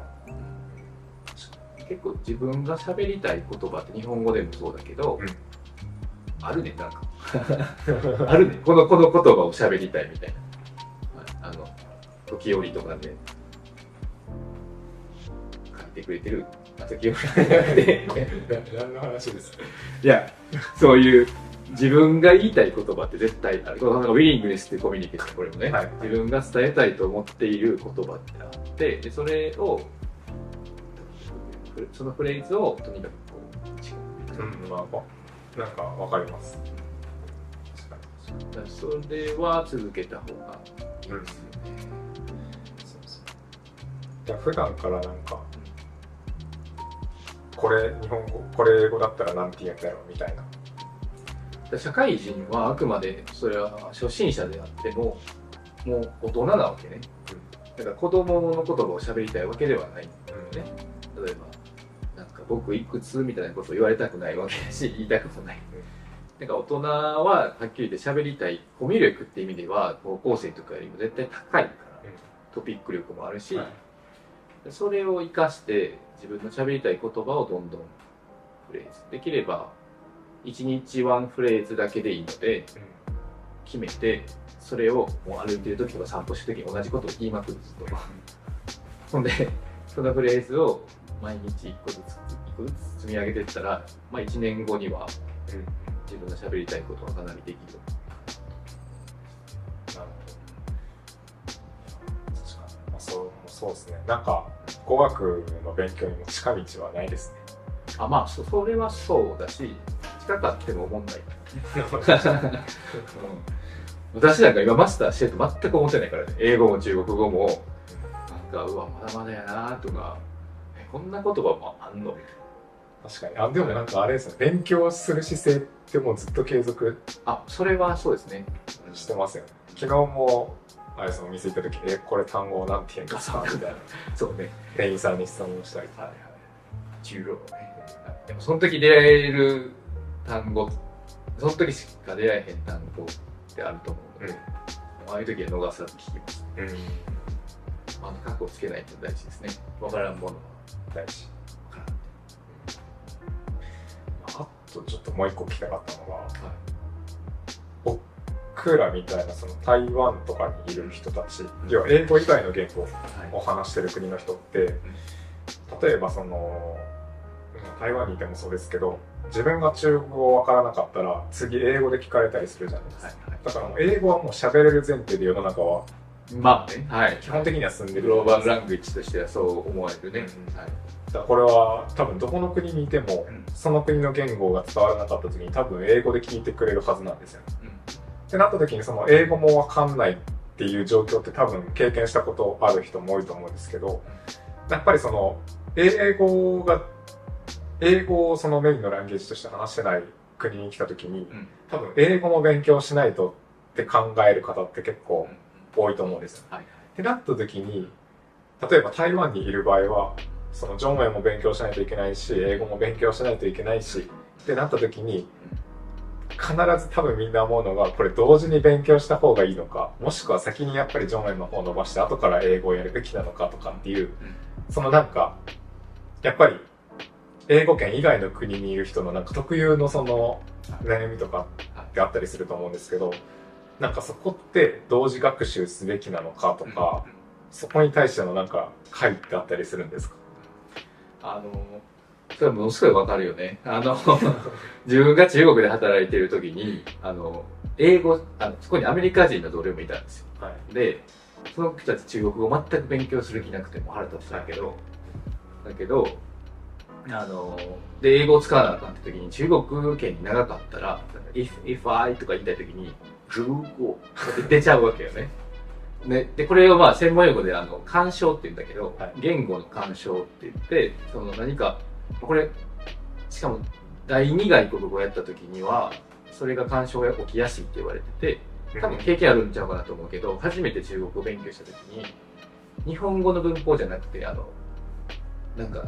結構自分が喋りたい言葉って日本語でもそうだけど、あるね、なんかあるね、この言葉を喋りたいみたいな、時折とかで書いてくれてる時折じゃなくて何の話ですか。いや、そういう自分が言いたい言葉って絶対ある。ウィリングネスっていうコミュニケーション、これもね、自分が伝えたいと思っている言葉ってあって、でそれをそのフレーズをとにかくこう打ち込んでいく。なんかわかります。それは続けた方がいいですよね。じゃあ普段からなんかこれ日本語、これ英語だったらなんて言うんだろうみたいな。社会人はあくまでそれは初心者であってももう大人なわけね。だから子供の言葉を喋りたいわけではないんだよね。例えばなんか僕いくつみたいなことを言われたくないわけだし、言いたくもない。なんか大人ははっきり言って喋りたいコミュ力って意味では高校生とかよりも絶対高いから、トピック力もあるし、それを生かして自分の喋りたい言葉をどんどんフレーズできれば1日ワンフレーズだけでいいので、決めて、それをもう歩いてる時とか散歩してる時に同じことを言いまくるんですと。ほんで、そのフレーズを毎日1個ずつ積み上げていったら、まあ1年後には自分の喋りたいことがかなりできる。なるほど。そうですね。なんか語学の勉強にも近道はないですね。まあそれはそうだし、近かっても思んない。私なんか今マスターしてると全く思ってないからね。英語も中国語もなんかうわまだまだやなとか、こんな言葉もあんのみたいな。確かに。でもなんかあれですね。勉強する姿勢ってもうずっと継続。それはそうですね。してますよね。昨日もあれそのお店行った時これ単語なんて言うんですかみたいな。そうね。店員さんに質問したり。中国ね。でもその時出会える単語、その時しか出会えへん単語ってあると思うので、ああいう時は逃さず聞きます。覚悟つけないと大事ですね。わからんものは大事。あとちょっともう一個聞きたかったのが、僕らみたいなその台湾とかにいる人たち、要は英語以外の言語を話してる国の人って、例えばその台湾にいてもそうですけど、自分が中国語わからなかったら次英語で聞かれたりするじゃないですか。だからもう英語はもう喋れる前提で世の中は基本的には進んでる。グローバルラングエッジとしてはそう思われるね。だからこれは多分どこの国にいても、その国の言語が伝わらなかった時に多分英語で聞いてくれるはずなんですよね。ってなった時にその英語もわかんないっていう状況って多分経験したことある人も多いと思うんですけど、やっぱりその英語をそのメインのランゲージとして話してない国に来た時に、多分英語も勉強しないとって考える方って結構多いと思うんですよ。ってなった時に、例えば台湾にいる場合はそのジョンウェイも勉強しないといけないし、英語も勉強しないといけないしってなった時に、必ず多分みんな思うのが、これ同時に勉強した方がいいのか、もしくは先にやっぱりジョンウェイの方を伸ばして後から英語をやるべきなのかとかっていう、そのなんかやっぱり英語圏以外の国にいる人のなんか特有のその悩みとかってあったりすると思うんですけど、なんかそこって同時学習すべきなのかとか、そこに対してのなんか会ってあったりするんですか？それはものすごいわかるよね。自分が中国で働いてる時に、英語、そこにアメリカ人の同僚もいたんですよ。で、その人たち中国語全く勉強する気なくても腹立つんだけど、で、英語を使わなあかんって時に、中国圏に長かったら、if I とか言いたい時に、如果って出ちゃうわけよね。で、これをまあ専門用語で干渉って言うんだけど、言語の干渉って言って、その何か、これ、しかも第二外国語をやった時には、それが干渉が起きやすいって言われてて、多分経験あるんちゃうかなと思うけど、初めて中国語を勉強した時に、日本語の文法じゃなくて、なんか、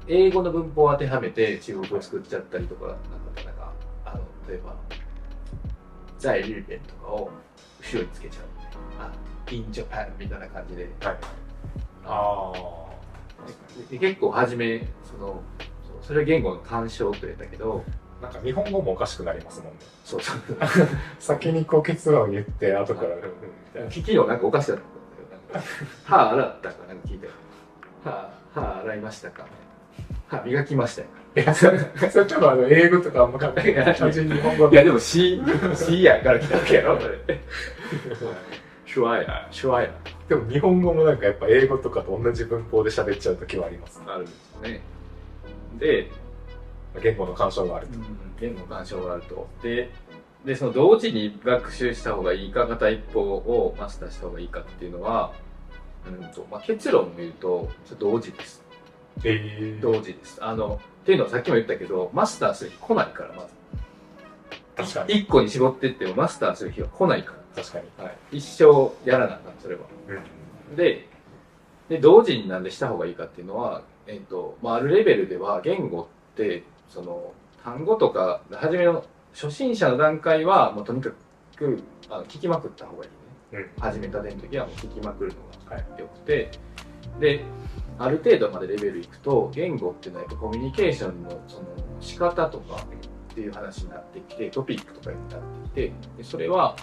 英語の文法を当てはめて中国語を作っちゃったりとか、例えば、在日本とかを後ろにつけちゃう。in Japan みたいな感じで。で結構初め、それは言語の干渉と言ったけど、なんか日本語もおかしくなりますもんね。そうそう。先にこう結論言って後から聞きのなんかおかしかったんだよ。歯洗ったかなんか聞いて。歯洗いましたか。歯磨きましたよ。いや、それちょっと英語とかあんま考えない。単純に日本語。いやでも C やから来たわけやろ、それ。シュワイヤ。でも日本語もなんかやっぱ英語とかと同じ文法で喋っちゃう時はあります。あるんですね。で、言語の干渉があると。言語の干渉があると。で、その同時に学習した方がいいか、片一方をマスターした方がいいかっていうのは、結論を言うと、同時です。同時です。っていうのはさっきも言ったけど、マスターする日来ないから、まず。確かに。一個に絞ってってもマスターする日は来ないから。確かに。一生やらなあかん、それは。で、同時になんでした方がいいかっていうのは、あるレベルでは言語って、単語とか、初めの初心者の段階は、もうとにかく聞きまくった方がいいね。始めたての時はもう聞きまくるのが良くて、で、ある程度までレベルいくと、言語っていうのはやっぱコミュニケーションの仕方とかっっていう話になってきて、トピックとかになってきて、でそれは、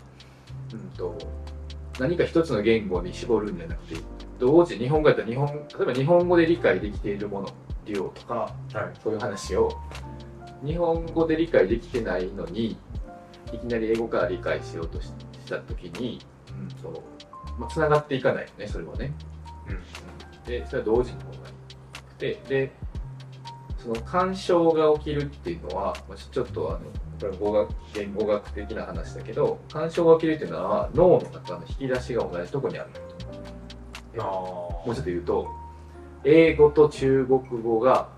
何か一つの言語に絞るんじゃなくて、同時日本語だったら例えば日本語で理解できているもの、量とか、そういう話を日本語で理解できてないのにいきなり英語から理解しようとした時に、つながっていかないよね、それはね。でそれは同時の方がいいくて、でその干渉が起きるっていうのは、ちょっとこれは言語学的な話だけど、干渉が起きるっていうのは脳の中の引き出しが同じところにあると。もうちょっと言うと、英語と中国語が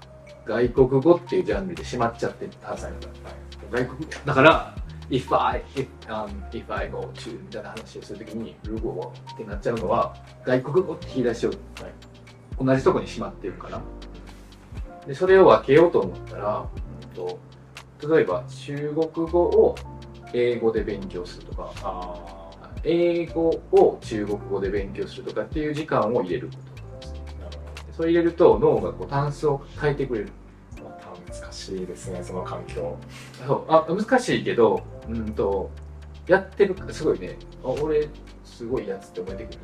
外国語っていうジャンルでしまっちゃってるはずだ。外国語だから、if I go to みたいな話をするときに、ルゴ語ってなっちゃうのは、外国語って引き出しを同じところにしまってるから。でそれを分けようと思ったら、例えば中国語を英語で勉強するとか、英語を中国語で勉強するとかっていう時間を入れることなんです。それ入れると脳が単数を変えてくれる。難しいですね、その環境。難しいけど、やってるすごいね、俺すごいやつって思えてくる。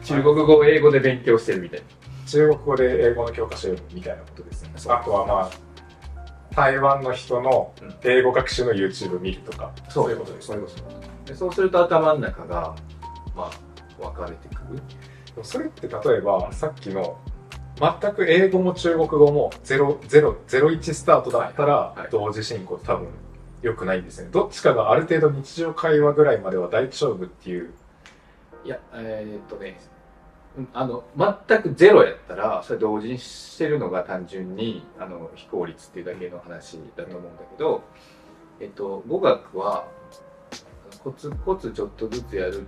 中国語を英語で勉強してるみたいな。中国語で英語の教科書を読むみたいなことですね。あとは台湾の人の英語学習の YouTube 見るとか、そういうことですね。そうすると頭の中が分かれてくる。それって例えばさっきの全く英語も中国語も001スタートだったら同時進行多分良くないんですね。どっちかがある程度日常会話ぐらいまでは大丈夫っていう。いや全くゼロやったらそれ同時にしてるのが単純に非効率っていうだけの話だと思うんだけど、語学はコツコツちょっとずつやる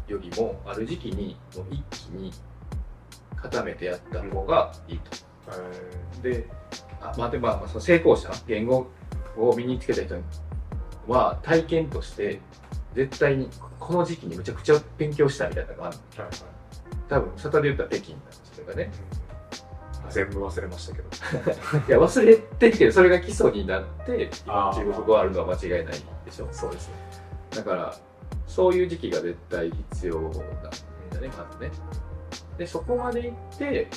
よりもある時期にもう一気に固めてやった方がいいと。でその成功者、言語を身につけた人は体験として絶対にこの時期にむちゃくちゃ勉強したみたいなのがある。多分サタで言ったら北京なんですけどね。全部忘れましたけど。いや忘れてるけどそれが基礎になって中国語があるのは間違いないでしょ。そうですね。だからそういう時期が絶対必要なんだね、まずね。でそこまで行って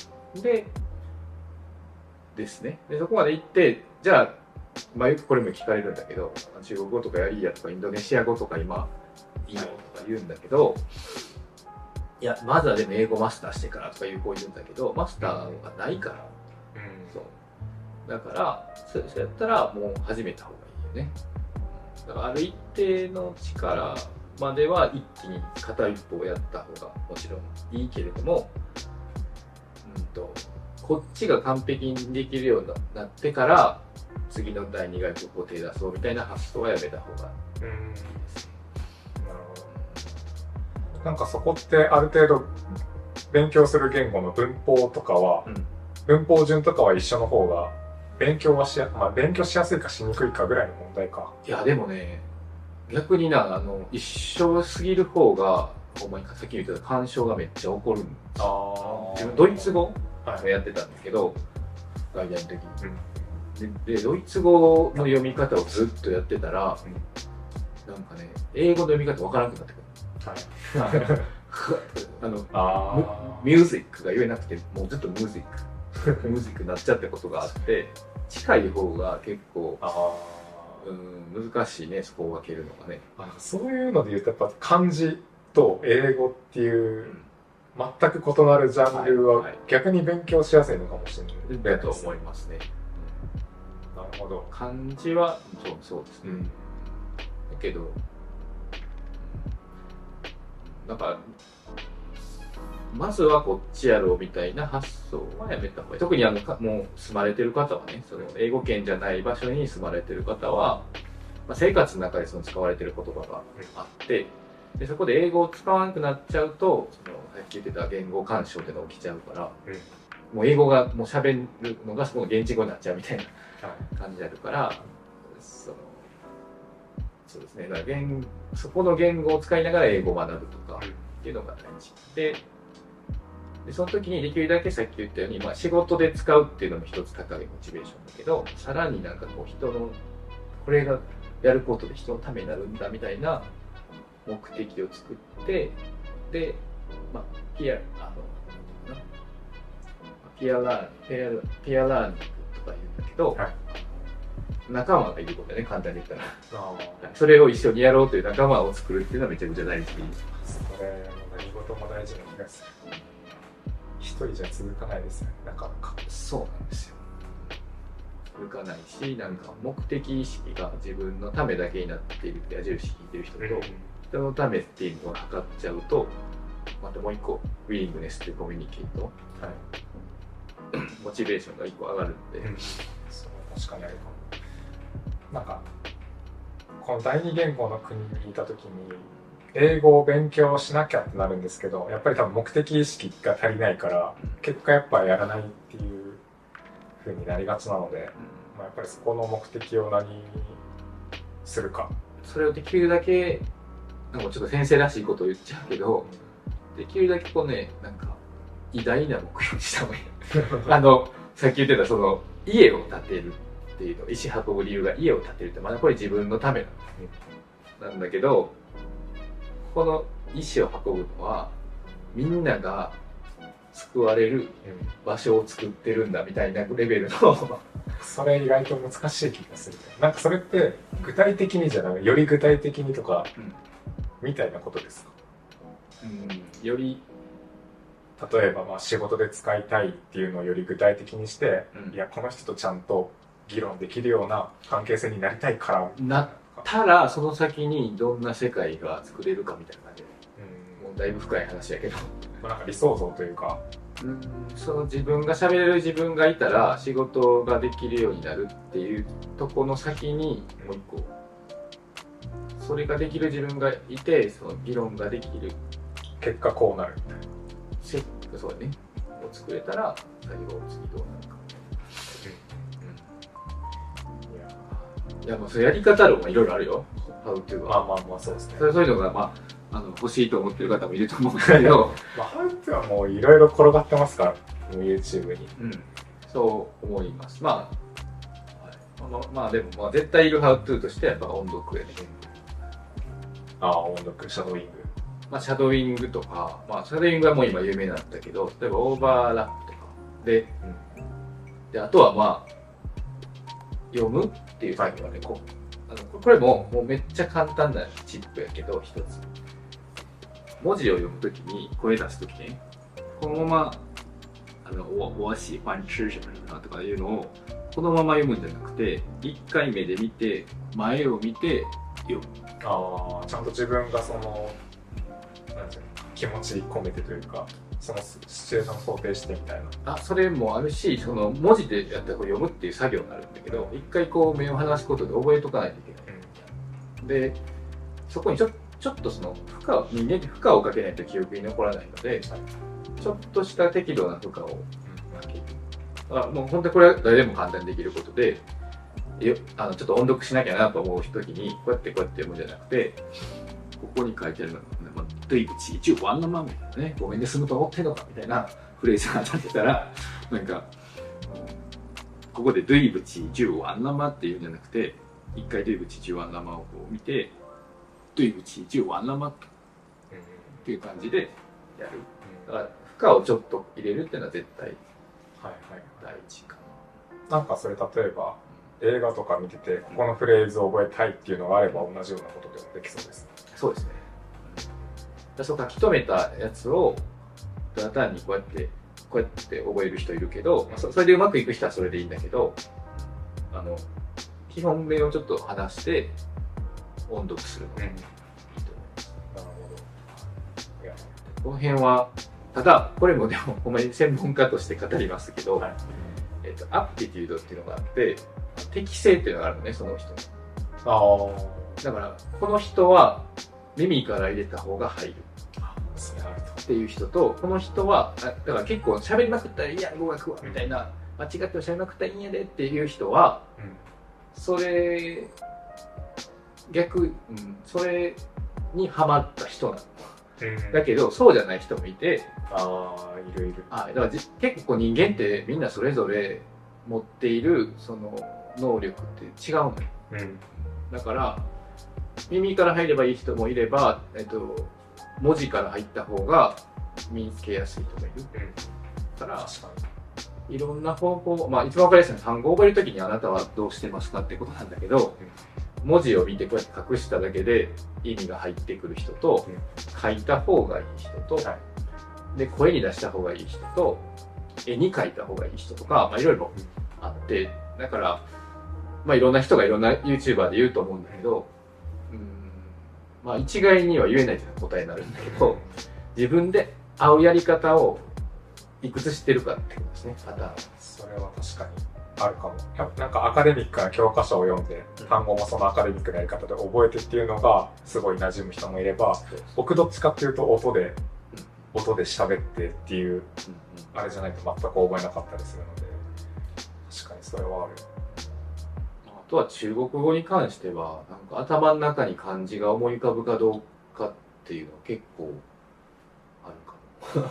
ですね。でそこまで行ってじゃあよくこれも聞かれるんだけど、中国語とかやりやとかインドネシア語とか今いいのとか言うんだけど。いやまずはでも英語マスターしてからとかいう子いるんだけど、マスターがないから、そうだからそうやったらもう始めた方がいいよね。だからある一定の力までは一気に片一歩をやった方がもちろんいいけれども、こっちが完璧にできるようになってから次の第二外国語を手出そうみたいな発想はやめた方がいいです。なんかそこってある程度勉強する言語の文法とかは、文法順とかは一緒の方が勉強しやすいかしにくいかぐらいの問題か。いやでもね、逆に一緒すぎる方がお前さっき言ってた干渉がめっちゃ起こるんですよ。自分ドイツ語をやってたんだけど、外大の時に、でドイツ語の読み方をずっとやってたら、なんかね英語の読み方わからなくなってくる。ミュージックが言えなくてもうずっとミュージックになっちゃったことがあって、近い方が結構難しいね、そこを分けるのがね。そういうので言うとやっぱ漢字と英語っていう全く異なるジャンルは逆に勉強しやすいのかもしれないだと思いますね。なるほど。漢字はそうですね。だけどなんかまずはこっちやろうみたいな発想はやめた方がいい。特にもう住まれてる方はね、その英語圏じゃない場所に住まれてる方は、生活の中でその使われてる言葉があって、でそこで英語を使わなくなっちゃうと、さっき言ってた言語干渉っていうのが起きちゃうから、もう英語がもう喋るのがそこの現地語になっちゃうみたいな感じになるから、そうですね。だからそこの言語を使いながら英語を学ぶとかっていうのが大事で、その時にできるだけさっき言ったように、仕事で使うっていうのも一つ高いモチベーションだけど、さらになんかこう人のこれがやることで人のためになるんだみたいな目的を作って、で、まあ、ピアラーニングとか言うんだけど、はい、仲間がいることでね、簡単に言ったら。それを一緒にやろうという仲間を作るっていうのはめちゃくちゃ大事。それ、何事も大事な気がする。一人じゃ続かないですよね、なかなか。そうなんですよ。続かないし、なんか目的意識が自分のためだけになっているって矢印引いてる人と、人のためっていうのを測っちゃうと、またもう一個、ウィリングネスっていうコミュニケート、はい、モチベーションが一個上がるんで。そう、確かにあるかも。なんか、この第二言語の国にいた時に、英語を勉強しなきゃってなるんですけど、やっぱり多分目的意識が足りないから、結果やっぱやらないっていう風になりがちなので、まあ、やっぱりそこの目的を何にするか。それをできるだけ、なんかちょっと先生らしいことを言っちゃうけど、できるだけこうね、なんか偉大な目標にした方がいい。さっき言ってたその家を建てるっていうの、石運ぶ理由が家を建てるって、まだこれ自分のためなんだけど、この石を運ぶのはみんなが救われる場所を作ってるんだみたいなレベルのそれ意外と難しい気がする。なんかそれって具体的にじゃない、より具体的にとか、みたいなことですか？より例えばまあ仕事で使いたいっていうのをより具体的にして、いやこの人とちゃんと議論できるような関係性になりたいからなったら、その先にどんな世界が作れるかみたいな感じで、もうだいぶ深い話やけどなんか理想像というか、その自分が喋れる自分がいたら仕事ができるようになるっていうとこの先にもう一個、それができる自分がいて、その議論ができる結果こうなるみたいなそうだねを作れたら最後次どうなるか。いや、もうそれやり方論はいろいろあるよ。ハウトゥーは。まあそうですね。そういうのが欲しいと思ってる方もいると思うんですけど、ハウトゥーはもういろいろ転がってますから、YouTube に。そう思います。まあでも絶対いるハウトゥーとしてはやっぱ音読やね。音読、シャドウイング。シャドウイングとか、シャドウイングはもう今有名なんだけど、例えばオーバーラップとかで、あとは読むっていう作業はね、これもうめっちゃ簡単なチップやけど、一つ。文字を読むときに、声出すときね、このまま、我喜欢吃什么とかいうのを、このまま読むんじゃなくて、1回目で見て、前を見て読む。ちゃんと自分がその、なんていうの、気持ち込めてというか、そのシチュエーションを想定してみたいな。それもあるし、その文字でやったら読むっていう作業になるんだけど、一回こう目を離すことで覚えとかないといけない。で、そこにちょっとその人間って負荷をかけないと記憶に残らないので、ちょっとした適度な負荷をかける。もう本当にこれは誰でも簡単にできることで、ちょっと音読しなきゃなと思う時に、こうやって読むんじゃなくて、ここに書いてあるのが、对不起、就完了吗みたいなね、ごめんね、済むと思ってんのかみたいなフレーズが当たってたら、なんか、ここで对不起、就完了吗っていうんじゃなくて、一回对不起、就完了吗をこう見て、对不起、就完了吗っていう感じでやる。だから、負荷をちょっと入れるっていうのは絶対大事かな。なんかそれ例えば、映画とか見てて、ここのフレーズを覚えたいっていうのがあれば同じようなことでもできそうです。そうですね。そう書き留めたやつをただ単にこうやって覚える人いるけど、それでうまくいく人はそれでいいんだけど、基本名をちょっと話して音読するのがいいと思います。この辺はただこれもでもほんまに専門家として語りますけど、アプティテュードっていうのがあって適性っていうのがあるのね、その人の。だからこの人は耳から入れた方が入るっていう人と、この人はだから結構喋りまくったらいいや語学はみたいな、間違っても喋りまくったらいいんやでっていう人は、それそれにハマった人なの。だけどそうじゃない人もいて、いる。だから結構人間ってみんなそれぞれ持っているその能力って違うのよ。だから耳から入ればいい人もいれば、文字から入った方が身につけやすい人もいる、だからいろんな方法、まあ一番分かりやすいのは単語を覚えるときにあなたはどうしてますかってことなんだけど、文字を見てこうやって隠しただけで意味が入ってくる人と、書いた方がいい人と、で声に出した方がいい人と、絵に描いた方がいい人とか、まあいろいろあって、だからまあいろんな人がいろんな YouTuber で言うと思うんだけど、まあ一概には言えないという答えになるんだけど、自分で合うやり方をいくつ知ってるかってことですね、パターン。それは確かにあるかも。なんかアカデミックな教科書を読んで、単語もそのアカデミックなやり方で覚えてっていうのがすごい馴染む人もいれば、僕どっちかっていうと音で喋ってっていう、あれじゃないと全く覚えなかったりするので、確かにそれはある。あとは中国語に関しては、なんか頭の中に漢字が思い浮かぶかどうかっていうのは結構あるかも。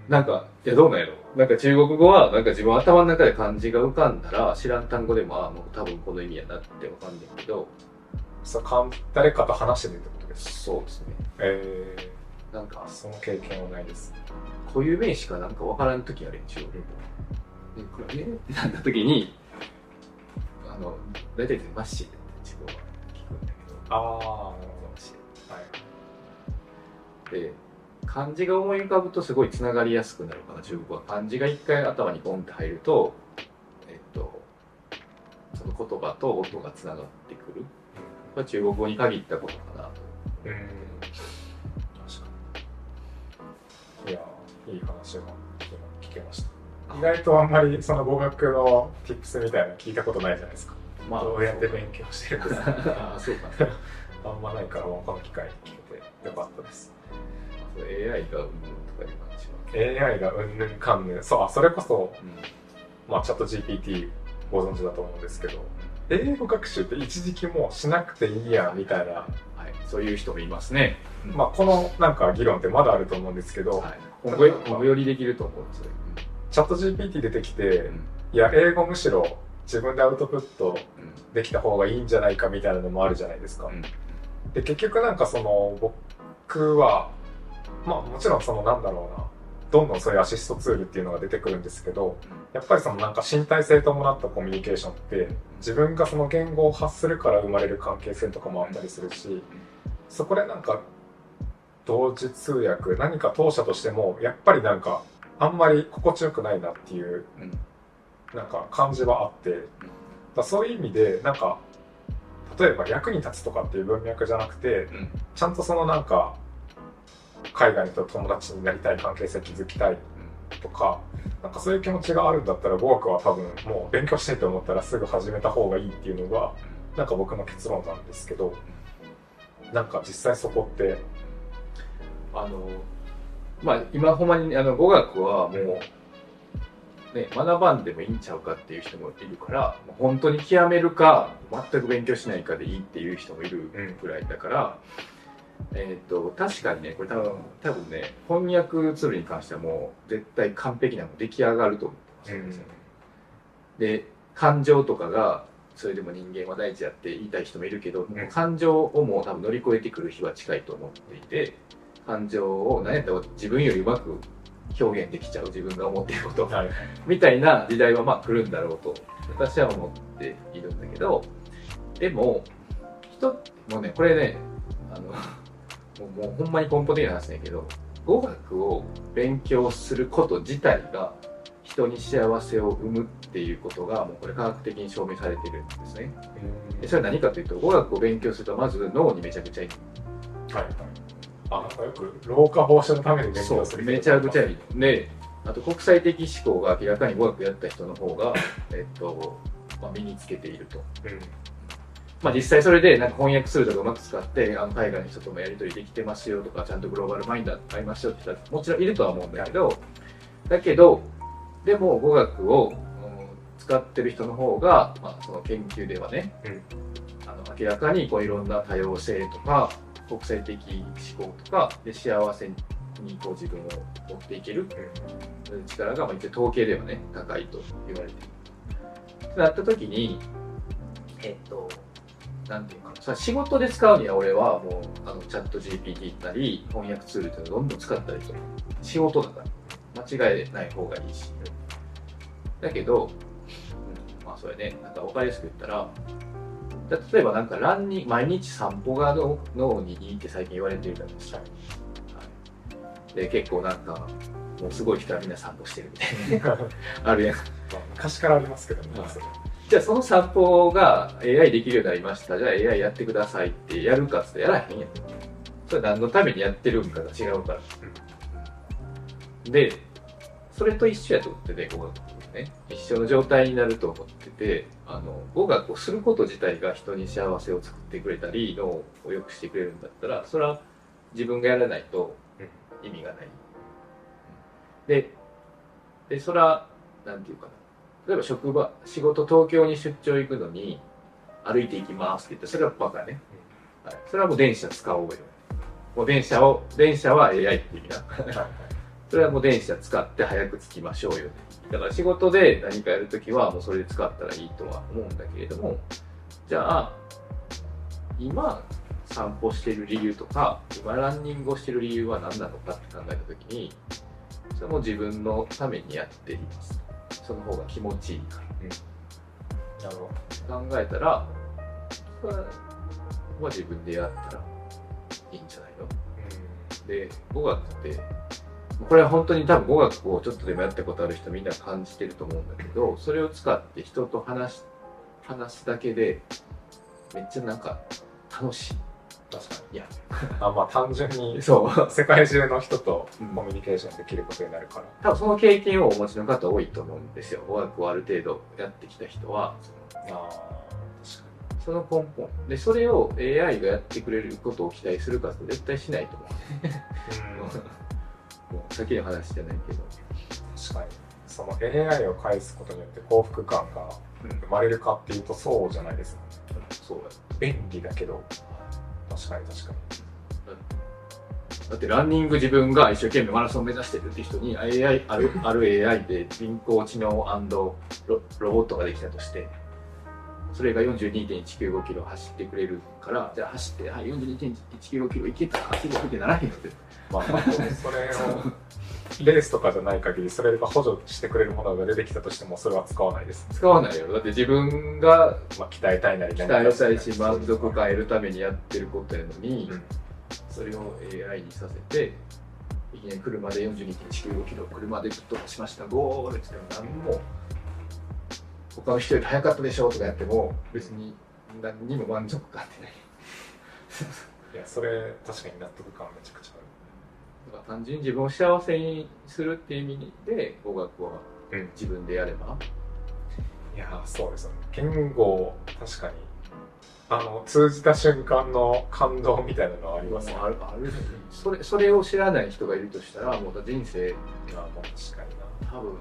なんか、いやどうなんやろ。なんか中国語は、なんか自分頭の中で漢字が浮かんだら、知らん単語でも、もう多分この意味やなってわかんないけど。誰かと話してるってことですか？そうですね。なんか、その経験はないです。固有名詞かなんかわからんときある中国語。これってなったときに、大体マッシーって自分は聞くんだけど。なるほど。はい。で、漢字が思い浮かぶとすごいつながりやすくなるかな、中国語は。漢字が一回頭にポンって入ると、その言葉と音がつながってくる。これは中国語に限ったことかなと。確かに。いや、いい話が聞けました。意外とあんまりその語学の tips みたいなの聞いたことないじゃないですか。まあ、どうやって勉強してるんですか。そうか。あんまないから、この機会に聞けてよかったです。AI がうんぬんとかいう話は AI がうんぬんかんぬん、それこそ、まあチャット GPT ご存知だと思うんですけど、英語学習って一時期もうしなくていいやみたいな、はい、そういう人もいますね。まあこのなんか議論ってまだあると思うんですけど、今後よりできると思うんですよ。チャット GPT 出てきて、いや英語むしろ自分でアウトプットできた方がいいんじゃないかみたいなのもあるじゃないですか。で結局なんかその僕はまあもちろんそのなんだろうな、どんどんそういうアシストツールっていうのが出てくるんですけど、やっぱりそのなんか身体性と伴ったコミュニケーションって自分がその言語を発するから生まれる関係性とかもあったりするし、そこでなんか同時通訳何か当社としてもやっぱりなんかあんまり心地よくないなっていうなんか感じはあって、だそういう意味でなんか例えば役に立つとかっていう文脈じゃなくて、ちゃんとそのなんか海外の人と友達になりたい、関係性築きたいとか、なんかそういう気持ちがあるんだったら語学は多分もう勉強したいと思ったらすぐ始めた方がいいっていうのがなんか僕の結論なんですけど、なんか実際そこってまあ今ほんまに語学はもうね、学ばんでもいいんちゃうかっていう人もいるから、本当に極めるか全く勉強しないかでいいっていう人もいるぐらいだから、確かにね、これ多分ね、翻訳ツールに関してはもう絶対完璧なの出来上がると思ってますよね。で、感情とかがそれでも人間は大事やって言いたい人もいるけど、感情をもう多分乗り越えてくる日は近いと思っていて、感情を何やったら自分よりうまく表現できちゃう、自分が思っていること、みたいな時代はまあ来るんだろうと私は思っているんだけど、でももうね、これね、もうほんまに根本的な話だけど、語学を勉強すること自体が人に幸せを生むっていうことがもうこれ科学的に証明されてるんですね。でそれは何かというと、語学を勉強するとまず脳にめちゃくちゃいい。なんかよく老化防止のために勉強する。めちゃくちゃいい。で、あと国際的思考が明らかに語学やった人の方が身につけていると。まあ実際それでなんか翻訳ツールとかうまく使って海外の人ともやり取りできてますよとか、ちゃんとグローバルマインドありますよって人はもちろんいるとは思うんだけど、でも語学を使ってる人の方が、まあ、その研究ではね、明らかにこういろんな多様性とか国際的思考とかで幸せにこう自分を持っていける力が、まあ、一応統計ではね高いと言われている。ってなった時になんていうかな、それ仕事で使うには俺はもうチャット GPT なり翻訳ツールっていうのをどんどん使ったらいいと思う。仕事だから間違えない方がいいし。だけど、まあそれね、なんか分かりやすく言ったら、例えばなんか毎日散歩が脳にいいって最近言われてるじゃないですか。はい、で結構なんかもうすごい人はみんな散歩してるみたいなあるやん。昔からありますけどね。じゃあその散歩が AI できるようになりました。じゃあ AI やってくださいってやるかってやらへんやん。それ何のためにやってるんかが違うから。で、それと一緒やと思ってて、語学ね。一緒の状態になると思ってて、語学をすること自体が人に幸せを作ってくれたり、脳を良くしてくれるんだったら、それは自分がやらないと意味がない。で、それは、なんていうかな。例えば仕事、東京に出張行くのに、歩いて行きますって言って、それはバカね。はい、それはもう電車使おうよ。もう電車は AI って意味だ。それはもう電車使って早く着きましょうよ。だから仕事で何かやるときはもうそれで使ったらいいとは思うんだけれども、じゃあ、今散歩してる理由とか、今ランニングをしてる理由は何なのかって考えたときに、それも自分のためにやっています。その方が気持ちいいから。考えたら、それは自分でやったらいいんじゃないの？で、語学って、これは本当に多分語学をちょっとでもやったことある人みんな感じてると思うんだけど、それを使って人と話すだけでめっちゃなんか楽しい。確かに。いや、まあ単純にそう世界中の人とコミュニケーションできることになるから。多分その経験をお持ちの方多いと思うんですよ。語学をある程度やってきた人は。その根本で、それを AI がやってくれることを期待するかって絶対しないと思う。もう先の話じゃないけど、確かにその AI を介すことによって幸福感が生まれるかっていうとそうじゃないですかね。そうだ。便利だけど、確かにだってランニング自分が一生懸命マラソン目指してるって人に ある AI で人工知能ロボットができたとして、それが 42.195 キロ走ってくれるから、じゃあ走って、はい、42.195 キロいけたらすごくってならへんよって。まあ、それをレースとかじゃない限りそれが補助してくれるものが出てきたとしてもそれは使わないです。使わないよ。だって自分が鍛えたいなり鍛えたいし満足感得るためにやってることやのに、それを AI にさせて、いきなり車で 42.195 キロ車でずっとしましたゴールって言っても何も他の人より早かったでしょとかやっても別に何にも満足感ってない。いや、それ確かに納得感めちゃくちゃある。だから単純に自分を幸せにするっていう意味で語学は自分でやれば、いやそうですよね。言語を確かに通じた瞬間の感動みたいなのはありますね。あるそれを知らない人がいるとしたらもう人生がもう確かにな、多分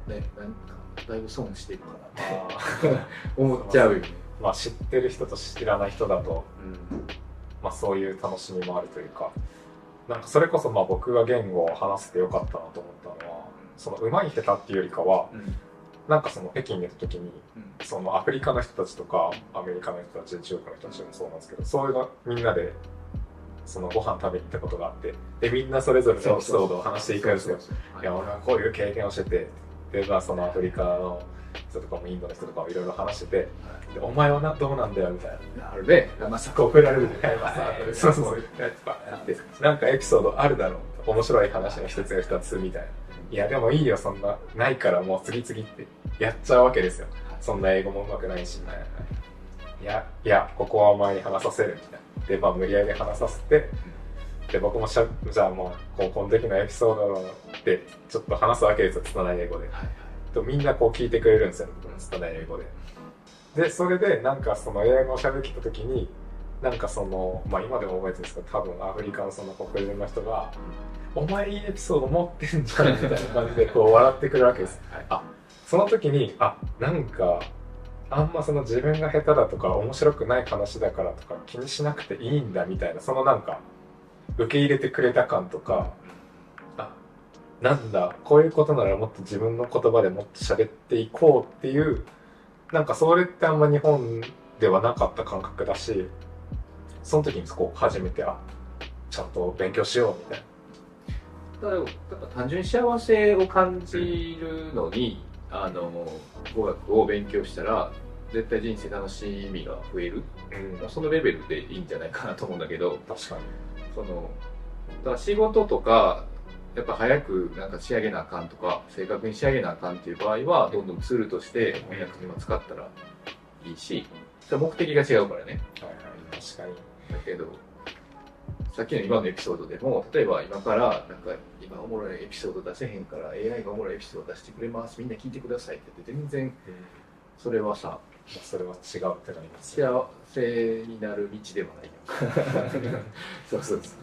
ね、なんかだいぶ損してるかなって思っちゃうよね。まあ知ってる人と知らない人だと、まあそういう楽しみもあるというか、なんかそれこそまあ僕が言語を話せてよかったなと思ったのは、その上手い下手っていうよりかは、なんかその北京にいた時に、そのアフリカの人たちとかアメリカの人たち、中国の人たちもそうなんですけど、そういうのみんなでそのご飯食べに行ったことがあって、でみんなそれぞれのエピソードを話していくんですよ。いや俺はこういう経験をしてて、でまあそのアフリカの人とかもインドの人とかもいろいろ話してて、でお前はどうなんだよみたいな。あるね。まさか送られるみたいなさ、そうそうなんかエピソードあるだろう。面白い話の一つや二つみたいな。いやでもいいよ、そんなないからもう次々ってやっちゃうわけですよ。そんな英語も上手くないし、いやここはお前に話させるみたいな。でまあ無理やり話させて、で僕もじゃあもう高校の時のエピソードでちょっと話すわけですよ、拙い英語で。とみんなこう聞いてくれるんですよ、拙い英語で。でそれでなんかその英語を喋ってきた時に、なんかそのまあ今でも覚えてるんですけど、多分アフリカのその黒人の人がお前いいエピソード持ってんじゃんみたいな感じでこう笑ってくるわけです。その時になんかあんまその自分が下手だとか面白くない話だからとか気にしなくていいんだみたいな、そのなんか受け入れてくれた感とか、なんだこういうことならもっと自分の言葉でもっと喋っていこうっていう、なんかそれってあんま日本ではなかった感覚だし、その時に初めてちゃんと勉強しようみたいな。だから単純に幸せを感じるのに、語学を勉強したら絶対人生楽しみが増える、そのレベルでいいんじゃないかなと思うんだけど、確かにだから仕事とかやっぱ早くなんか仕上げなあかんとか正確に仕上げなあかんっていう場合はどんどんツールとして翻訳にも使ったらいいし、それ目的が違うからね。はいはい、確かに。だけどさっきの今のエピソードでも、例えば今からなんか今おもろいエピソード出せへんから AI がおもろいエピソード出してくれます、みんな聞いてくださいって言って全然それはさ、それは違うってなります、幸せになる道ではないよ。そうそうそう。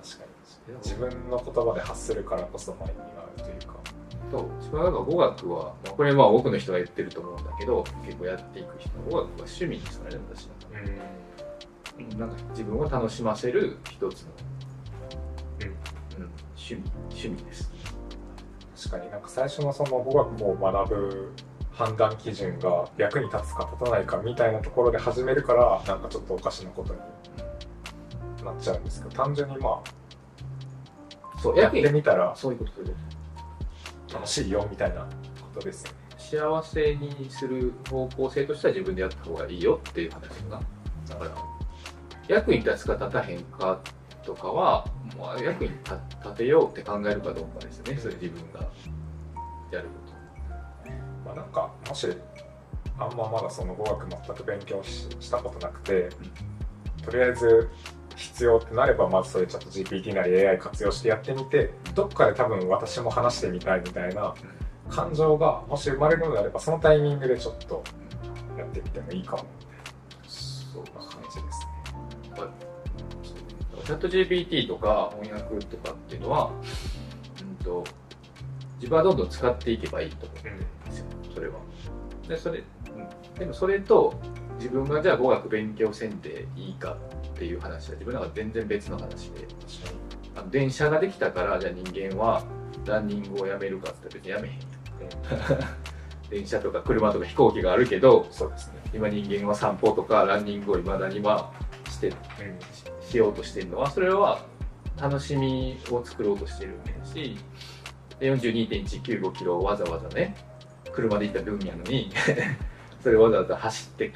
確かに自分の言葉で発するからこそ意味があるというか。そう、なんか語学は、これは多くの人が言ってると思うんだけど、結構やっていく人は語学は趣味にされるんだし、なんか自分を楽しませる一つの、趣味です。確かになんか最初のその語学を学ぶ判断基準が役に立つか立たないかみたいなところで始めるから、なんかちょっとおかしなことになっちゃうんですけど、単純にそうやってみたらそういうこと楽しいよみたいなことですよね。幸せにする方向性としては自分でやった方がいいよっていう話かな。だから役に立つか立たへんかとかはもう役に立てようって考えるかどうかですよね。それ自分がやること。なんかもしまだその語学全く勉強したことなくて、とりあえず必要ってなればまずそれチャット GPT なり AI 活用してやってみて、どっかで多分私も話してみたいみたいな感情がもし生まれるのであれば、そのタイミングでちょっとやってみてもいいかもみたいな、そうな感じですね。チャット GPT とか翻訳とかっていうのは、自分はどんどん使っていけばいいと思うんですよ、それは。でもそれと自分がじゃあ語学勉強せんでいいかっていう話は自分の中で全然別の話で、電車ができたからじゃあ人間はランニングをやめるかって言ったら別にやめへんやん。電車とか車とか飛行機があるけど、そうですね、今人間は散歩とかランニングを未だにしようとしてるのは、それは楽しみを作ろうとしてるんだし、42.195 キロをわざわざね車で行った分やのにそれをわざわざ走って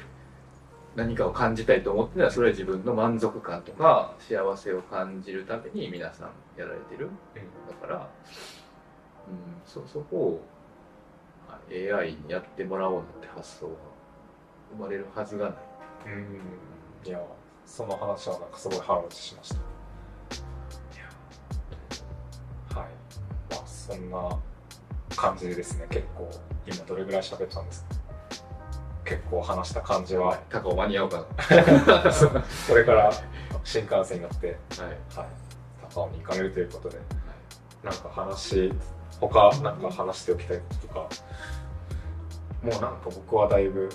何かを感じたいと思ってたら、それは自分の満足感とか幸せを感じるために皆さんやられてる、だから、そこを AI にやってもらおうなんて発想が生まれるはずがない。いや、その話はなんかすごい腹落ちしました。はい、そんな感じですね。結構今どれぐらい喋ったんですか？結構話した感じは。高尾間に合うかな。これから新幹線に乗って、高尾に行かれるということで、なんか他なんか話しておきたいこととか、もうなんか僕はだいぶ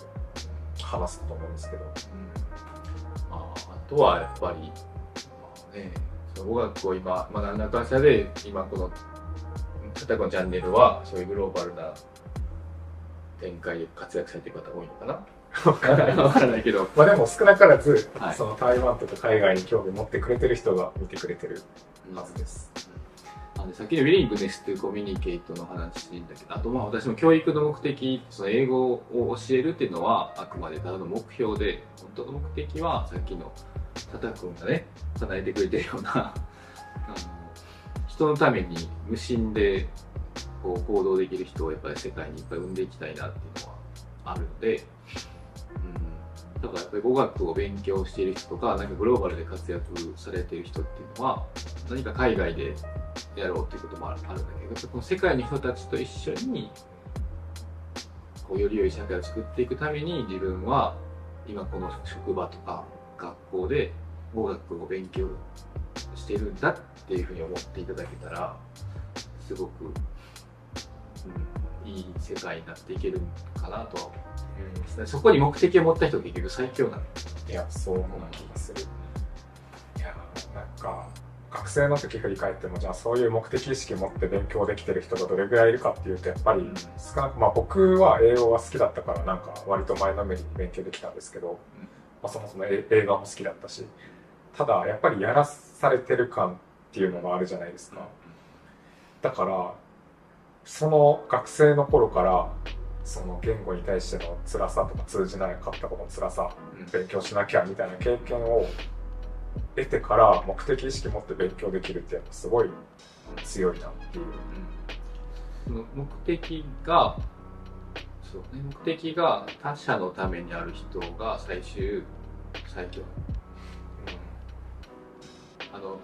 話すと思うんですけど、あとはやっぱり、語学を今何らかしらで今この片方のチャンネルはそういうグローバルな展開で活躍されている方多いのかな。わからないけど、でも少なからず、その台湾とか海外に興味を持ってくれてる人が見てくれてるはずです。さっきのウィリングネスというコミュニケートの話だけど、あと私も教育の目的、その英語を教えるっていうのはあくまでただの目標で、本当の目的はさっきのタタ君がね叶えてくれてるような人のために無心でこう行動できる人をやっぱり世界にいっぱい生んでいきたいなっていうのはあるので、だからやっぱり語学を勉強している人とか、なんかグローバルで活躍されている人っていうのは何か海外でやろうっていうこともあるんだけど、この世界の人たちと一緒にこうより良い社会を作っていくために、自分は今この職場とか学校で語学を勉強してるんだっていうふうに思っていただけたら、すごく、いい世界になっていけるかなとは思ってますね。そこに目的を持った人が結局最強なの。いや、そうな気がする。いや、なんか学生の時振り返っても、じゃあそういう目的意識持って勉強できてる人がどれぐらいいるかっていうと、やっぱり少なく、まあ僕は英語が好きだったからなんか割と前のめりに勉強できたんですけど、まあ、そもそも映画も好きだったし、ただやっぱりやらされてる感っていうのがあるじゃないですか。だからその学生の頃からその言語に対しての辛さとか通じなかったことの辛さ、勉強しなきゃみたいな経験を得てから目的意識持って勉強できるってやっぱすごい強いなっていう。その目的が目的が他者のためにある人が最強、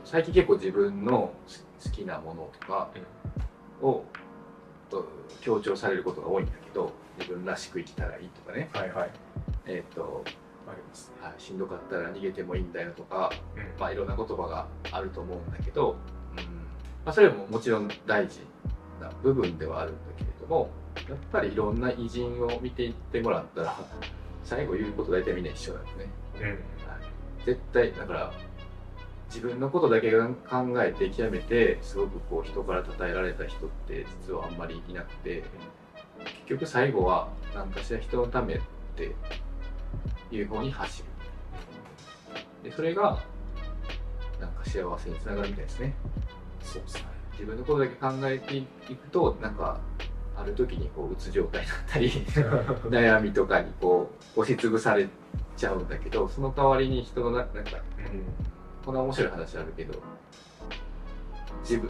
最近結構自分の好きなものとかを、強調されることが多いんだけど、自分らしく生きたらいいとかね、はいはい、ありますね、しんどかったら逃げてもいいんだよとか、まあいろんな言葉があると思うんだけど、まあ、それももちろん大事な部分ではあるんだけれども、やっぱりいろんな偉人を見ていってもらったら最後言うこと大体みんな一緒だよね、絶対だから自分のことだけ考えて極めてすごくこう人から称えられた人って実はあんまりいなくて、結局最後は何かしら人のためっていう方に走る。でそれがなんか幸せにつながるみたいですね。そうですね。自分のことだけ考えていくとなんかある時にこううつ状態だったり悩みとかにこう押しつぶされちゃうんだけど、その代わりに人のなんか、こんな面白い話あるけど、自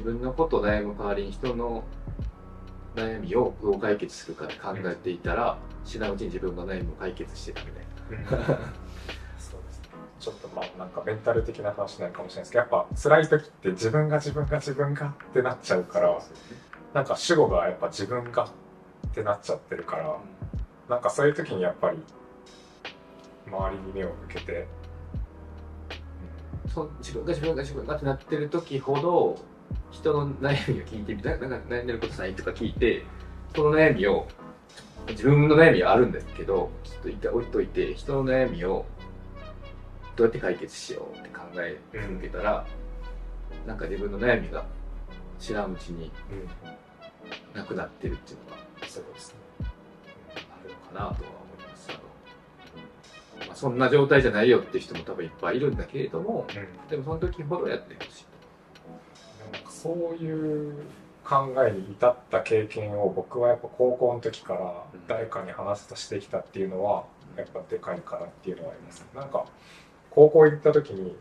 分のことを悩む代わりに人の悩みをどう解決するかって考えていたら、知らんうちに自分の悩みを解決してたみたいな。そうですね。ちょっとまあなんかメンタル的な話になるかもしれないですけど、やっぱ辛い時って自分がってなっちゃうから、なんか主語がやっぱ自分がってなっちゃってるから、なんかそういう時にやっぱり周りに目を向けて、自分がってなってる時ほど人の悩みを聞いてみたい、なんか悩んでることないとか聞いて、その悩みを自分の悩みはあるんですけどちょっと置いといて、人の悩みをどうやって解決しようって考え続けたら、なんか自分の悩みが知らんうちになくなってるっていうのがそうですね、あるのかなとは思います。まあ、そんな状態じゃないよっていう人も多分いっぱいいるんだけれども、でもその時ほどやってほしいと。なんかそういう考えに至った経験を僕はやっぱ高校の時から誰かに話としてきたっていうのはやっぱでかいかなっていうのはあります。なんか高校行った時に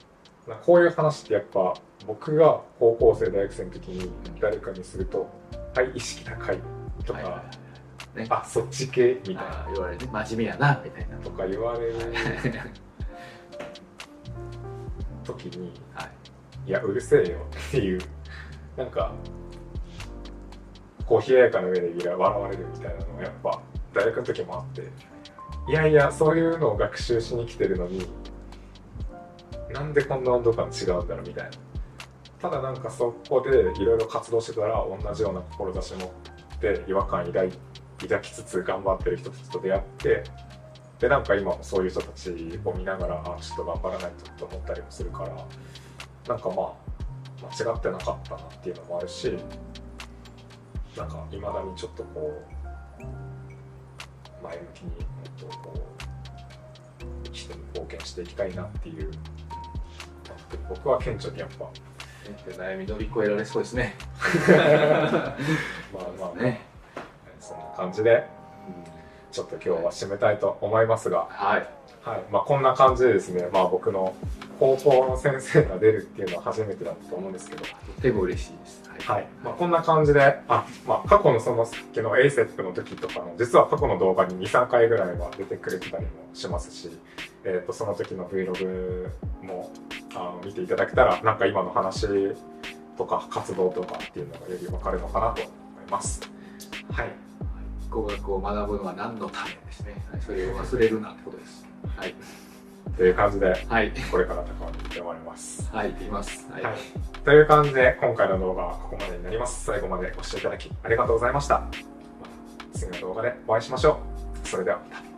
こういう話ってやっぱ僕が高校生大学生の時に誰かにすると「はい意識高い」とか「あそっち系」みたいな言われて「真面目やな」みたいなとか言われる時に「いやうるせえよ」っていうなんかこう冷ややかな目で笑われるみたいなのがやっぱ大学の時もあって、いやいやそういうのを学習しに来てるのになんでこんな温度感違うんだろうみたいな。ただなんかそこでいろいろ活動してたら同じような志持って違和感抱きつつ頑張ってる人たちと出会って、でなんか今もそういう人たちを見ながらちょっと頑張らないとと思ったりもするから、なんかまあ間違ってなかったなっていうのもあるし、なんか未だにちょっとこう前向きにもっとこう人に貢献していきたいなっていう、僕は顕著にやっぱ悩み乗り越えられそうですね。まあね、そんな感じでちょっと今日は締めたいと思いますが、まあこんな感じでですね、まあ僕の高校の先生が出るっていうのは初めてだったと思うんですけど、とても嬉しいです。まあこんな感じで、まあ過去のその時の ASEP の時とかの実は過去の動画に 2,3 回ぐらいは出てくれてたりもしますし、その時の Vlog も見ていただけたらなんか今の話とか活動とかっていうのがより分かるのかなと思います。語学を学ぶのは何のためですね。それを忘れるなってことです。という感じで、これから高尾に行ってまいります。行ってきます。という感じで今回の動画はここまでになります。最後までご視聴いただきありがとうございました。次の動画でお会いしましょう。それではまた。